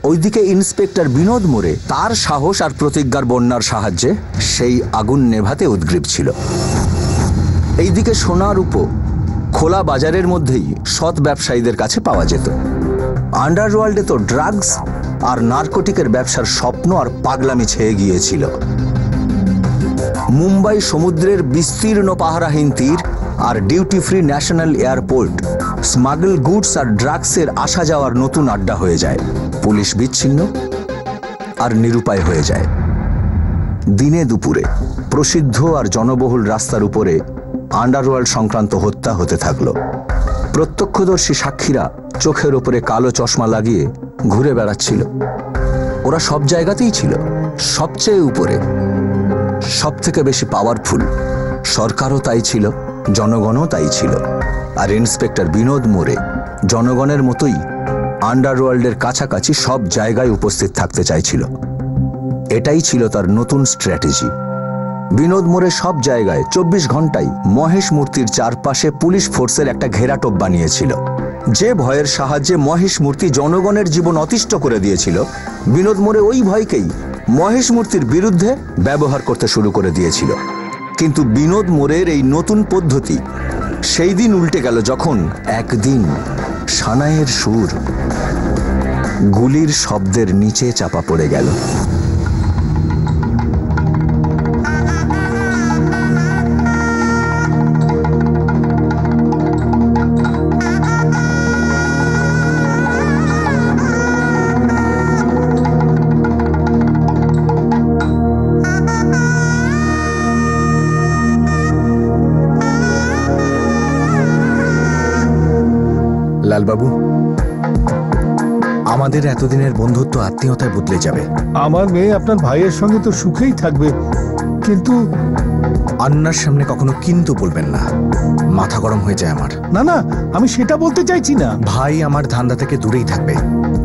ওইদিকে ইন্সপেক্টর বিনোদ মোরে তার সাহস আর প্রতিজ্ঞার বন্যার সাহায্যে সেই আগুন নেভাতে উদ্গ্রীব ছিল। এইদিকে সোনার রূপো খোলা বাজারের মধ্যেই সৎ ব্যবসায়ীদের কাছে পাওয়া যেত। আন্ডারওয়ার্ল্ডে তো ড্রাগস আর নার্কোটিকের ব্যবসার স্বপ্ন আর পাগলামি ছেয়ে গিয়েছিল। মুম্বাই সমুদ্রের বিস্তীর্ণ পাহারাহীন তীর আর duty free national airport smuggle goods আর ড্রাগসের আসা যাওয়ার নতুন আড্ডা হয়ে যায়। পুলিশ বিচ্ছিন্ন আর নিরুপায় হয়ে যায়। দিনে দুপুরে প্রসিদ্ধ আর জনবহুল রাস্তার উপরে আন্ডারওয়ার্ল্ড সংক্রান্ত হত্যা হতে থাকলো। প্রত্যক্ষদর্শী সাক্ষীরা চোখের ওপরে কালো চশমা লাগিয়ে ঘুরে বেড়াচ্ছিল। ওরা সব জায়গাতেই ছিল, সবচেয়ে উপরে, সব থেকে বেশি পাওয়ারফুল। সরকারও তাই ছিল, জনগণও তাই ছিল। আর ইন্সপেক্টর বিনোদ মোরে জনগণের মতোই আন্ডারওয়ার্ল্ডের কাছাকাছি সব জায়গায় উপস্থিত থাকতে চাইছিল। এটাই ছিল তার নতুন স্ট্র্যাটেজি। বিনোদ মোরে সব জায়গায় 24 ঘন্টায় মহেশ মূর্তির চারপাশে পুলিশ ফোর্সের একটা ঘেরাটোপ বানিয়েছিল। যে ভয়ের সাহায্যে মহেশ মূর্তি জনগণের জীবন অতিষ্ঠ করে দিয়েছিল, বিনোদ মোরে ওই ভয়কেই মহেশ মূর্তির বিরুদ্ধে ব্যবহার করতে শুরু করে দিয়েছিল। কিন্তু বিনোদ মোরের এই নতুন পদ্ধতি সেই দিন উল্টে গেল যখন একদিন সানাইয়ের সুর গুলির শব্দের নিচে চাপা পড়ে গেল।
লালবাবু, আমাদের এতদিনের বন্ধুত্ব আত্মীয়তায় বদলে যাবে।
আমার মেয়ে আপনার ভাইয়ের সঙ্গে তো সুখেই থাকবে, কিন্তু
আন্নার সামনে কখনো কিন্তু বলবেন না, মাথা গরম হয়ে যায় আমার।
না না, আমি সেটা বলতে চাইছি না।
ভাই আমার ধান্দা থেকে দূরেই থাকবে,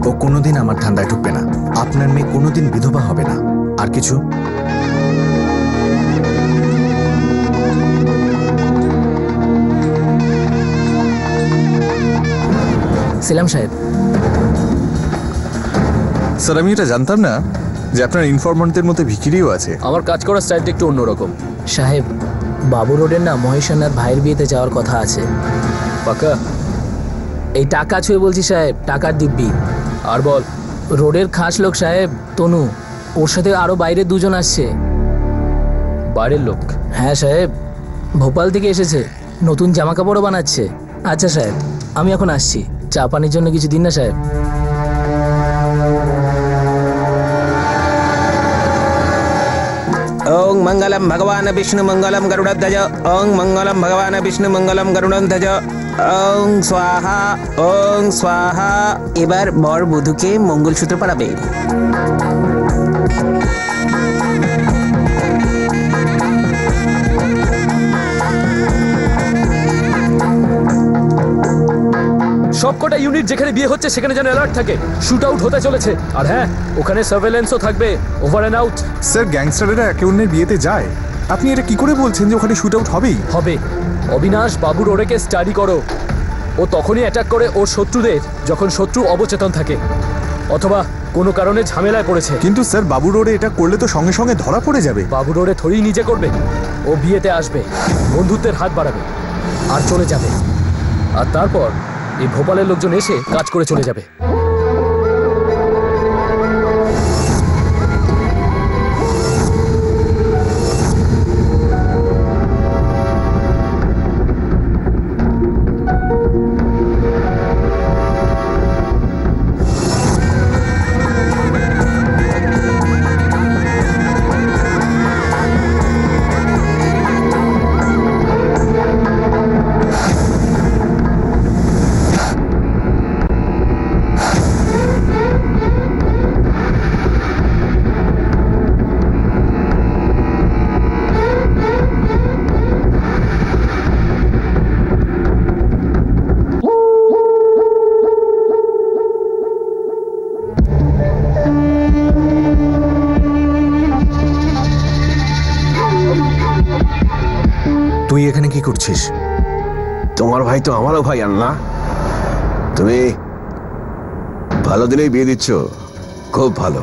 ও কোনোদিন আমার ধান্দায় ঢুকবে না। আপনার মেয়ে কোনোদিন বিধবা হবে না। আর কিছু?
সেলাম সাহেব।
স্যার, আমি এটা জানতাম না যে আপনার ইনফরমেন্টদের মধ্যে ভিখিরিও আছে।
আমার কাজ করার স্টাইলটা একটু অন্যরকম।
সাহেব, বাবু রোডের না মহেশান্নার ভাইয়ের বিয়েতে যাওয়ার কথা আছে।
পাকা?
এই টাকা ছুঁয়ে বলছি সাহেব, টাকার দিব্যি।
আর বল।
রোডের খাস লোক সাহেব, তনু। ওর সাথে আরো বাইরে দুজন আসছে।
বাইরের লোক?
হ্যাঁ সাহেব, ভোপাল থেকে এসেছে, নতুন জামা কাপড়ও বানাচ্ছে। আচ্ছা সাহেব, আমি এখন আসছি। চা পানির জন্য কিছু দিন না সাহেব।
ওং মঙ্গলম ভগবান বিষ্ণু মঙ্গলম গরুড়ধ্বজ। ওং মঙ্গলম ভগবান বিষ্ণু মঙ্গলম গরুড়ধ্বজ। ওং স্বাহা ওং স্বাহা। এবার বর বধূকে মঙ্গলসূত্র পরাবে।
সবকটা ইউনিট যেখানে বিয়ে হচ্ছে সেখানে যেন অ্যালার্ট থাকে। শুট আউট হতে চলেছে। আর হ্যাঁ, ওখানে সার্ভেলেন্সও থাকবে, ওভার এন্ড আউট।
স্যার, গ্যাংস্টারেরা একে অন্যের বিয়েতে যায়। আপনি এটা কি করে বলছেন যে ওখানে শুট আউট হবেই?
হবে। অবিনাশ বাবুর ওরেকে স্টাডি করো। ও তখনই অ্যাটাক করে ওর শত্রুদের যখন শত্রু অবচেতন থাকে অথবা কোনো কারণে ঝামেলায় পড়েছে।
কিন্তু স্যার, বাবুর ওরে এটা করলে তো সঙ্গে সঙ্গে ধরা পড়ে যাবে।
বাবুর ওরে থরেই নিজে করবে। ও বিয়েতে আসবে, বন্ধুত্বের হাত বাড়াবে আর চলে যাবে। আর তারপর এই ভোপালের লোকজন এসে কাজ করে চলে যাবে।
তুই এখানে কি করছিস?
তোমার ভাই তো আমারও ভাই, আন্না। তুমি ভালো দিনেই বিয়ে দিচ্ছ, খুব ভালো।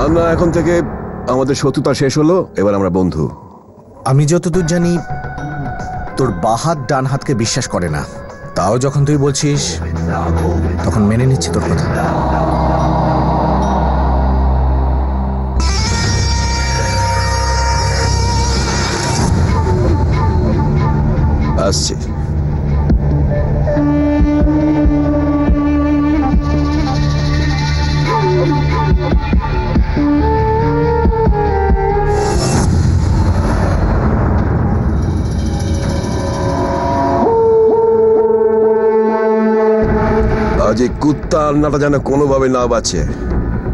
আমরা এখন থেকে আমাদের শত্রুতা শেষ হলো, এবার আমরা বন্ধু।
আমি যতদূর জানি তোর বাহাত ডান হাতকে বিশ্বাস করে না। তাও যখন তুই বলছিস তখন মেনে নিচ্ছি তোর কথা।
আসছি। আজ এই কুত্তা আন্নাটা যেন কোনোভাবে না বাঁচে।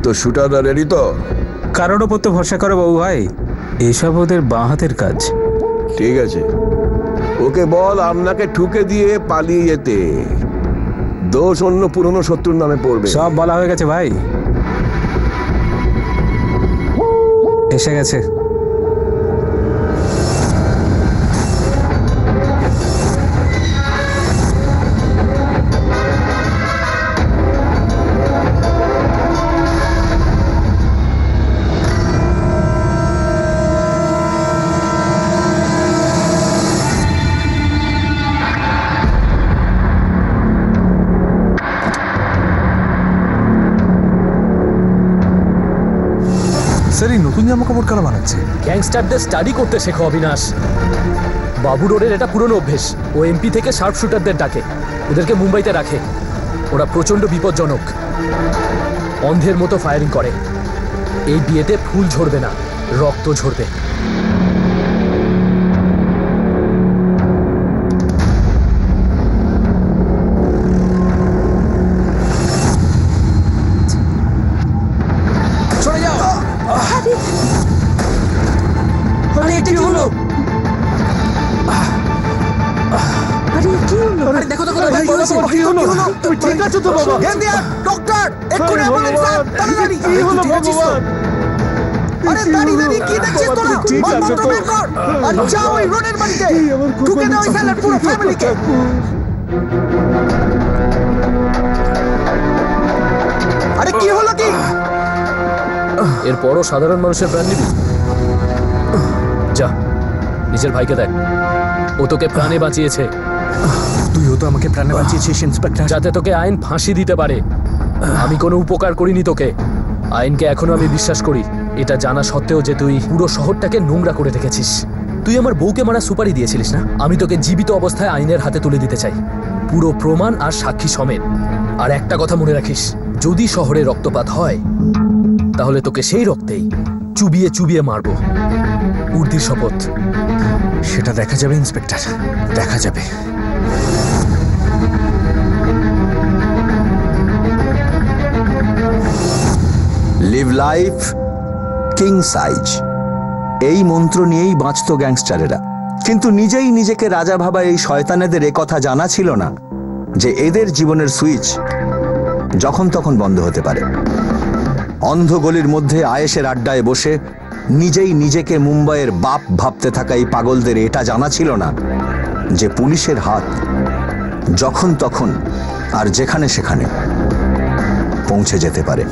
তো শুটাররা রেডি তো?
কারোর ওপর তো ভরসা করো বাবু ভাই, এসব ওদের বাঁ হাতের কাজ।
ঠিক আছে, ওকে বল আপনাকে ঠুকে দিয়ে পালিয়ে যেতে। দোষ অন্য পুরনো শত্রুর নামে পড়বে।
সব বলা হয়ে গেছে ভাই, এসে গেছে।
স্যার, এই নতুন জামা কাপড় কারা বানাচ্ছে?
গ্যাংস্টারদের স্টাডি করতে শেখো অবিনাশ। বাবু রোডের এটা পুরনো অভ্যেস। ও এমপি থেকে শার্প শুটারদের ডাকে, ওদেরকে মুম্বাইতে রাখে। ওরা প্রচন্ড বিপজ্জনক, অন্ধের মতো ফায়ারিং করে। এই বিয়েতে ফুল ঝরবে না, রক্ত ঝরবে।
ঠিক আছে তো বাবা?
ডক্টর, এক্ষুনি অ্যাম্বুলেন্স আন, তাড়াতাড়ি। আরে দাঁড়িয়ে কি দেখছিস তোরা?
ঠিক আছে তো?
আর যাও ওই রোডের বাড়িতে, ঢুকে দাও ওই শালার পুরো ফ্যামিলিকে।
এরপরও সাধারণ মানুষের প্রাণ নিবি? যা, নিজের ভাইকে দেখ, ও তোকে প্রাণে বাঁচিয়েছে।
তুইও তো আমাকে প্রাণে বাঁচিয়েছিস ইন্সপেক্টর।
যাতে তোকে আইন ফাঁসি দিতে পারে। আমি কোনো উপকার করিনি তোকে, আইনকে এখনো আমি বিশ্বাস করি, এটা জানা সত্ত্বেও যে তুই পুরো শহরটাকে নোংরা করে রেখেছিস। তুই আমার বউকে মারা সুপারি দিয়েছিলিস না? আমি তোকে জীবিত অবস্থায় আইনের হাতে তুলে দিতে চাই, পুরো প্রমাণ আর সাক্ষী সমেত। আর একটা কথা মনে রাখিস, যদি শহরে রক্তপাত হয় তাহলে তোকে সেই রক্তেই চুবিয়ে চুবিয়ে মারবো। উর্দির শপথ।
সেটা দেখা যাবে ইন্সপেক্টর, দেখা যাবে।
লিভ লাইফ কিং সাইজ, এই মন্ত্র নিয়েই বাঁচত গ্যাংস্টারেরা। কিন্তু নিজেই নিজেকে রাজা ভাবা এই শয়তানেদের একথা জানা ছিল না যে এদের জীবনের সুইচ যখন তখন বন্ধ হতে পারে। অন্ধ গলির মধ্যে আয়েশের আড্ডায় বসে নিজেই নিজেকে মুম্বাইয়ের বাপ ভাবতে থাকা এই পাগলদের এটা জানা ছিল না যে পুলিশের হাত যখন তখন আর যেখানে সেখানে পৌঁছে যেতে পারে।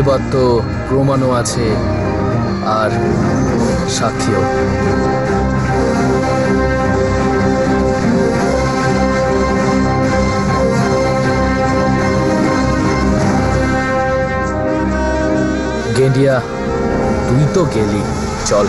এবার তো প্রমাণও আছে আর সাক্ষীও। গেন্ডিয়া, তুই তো গেলি, চল।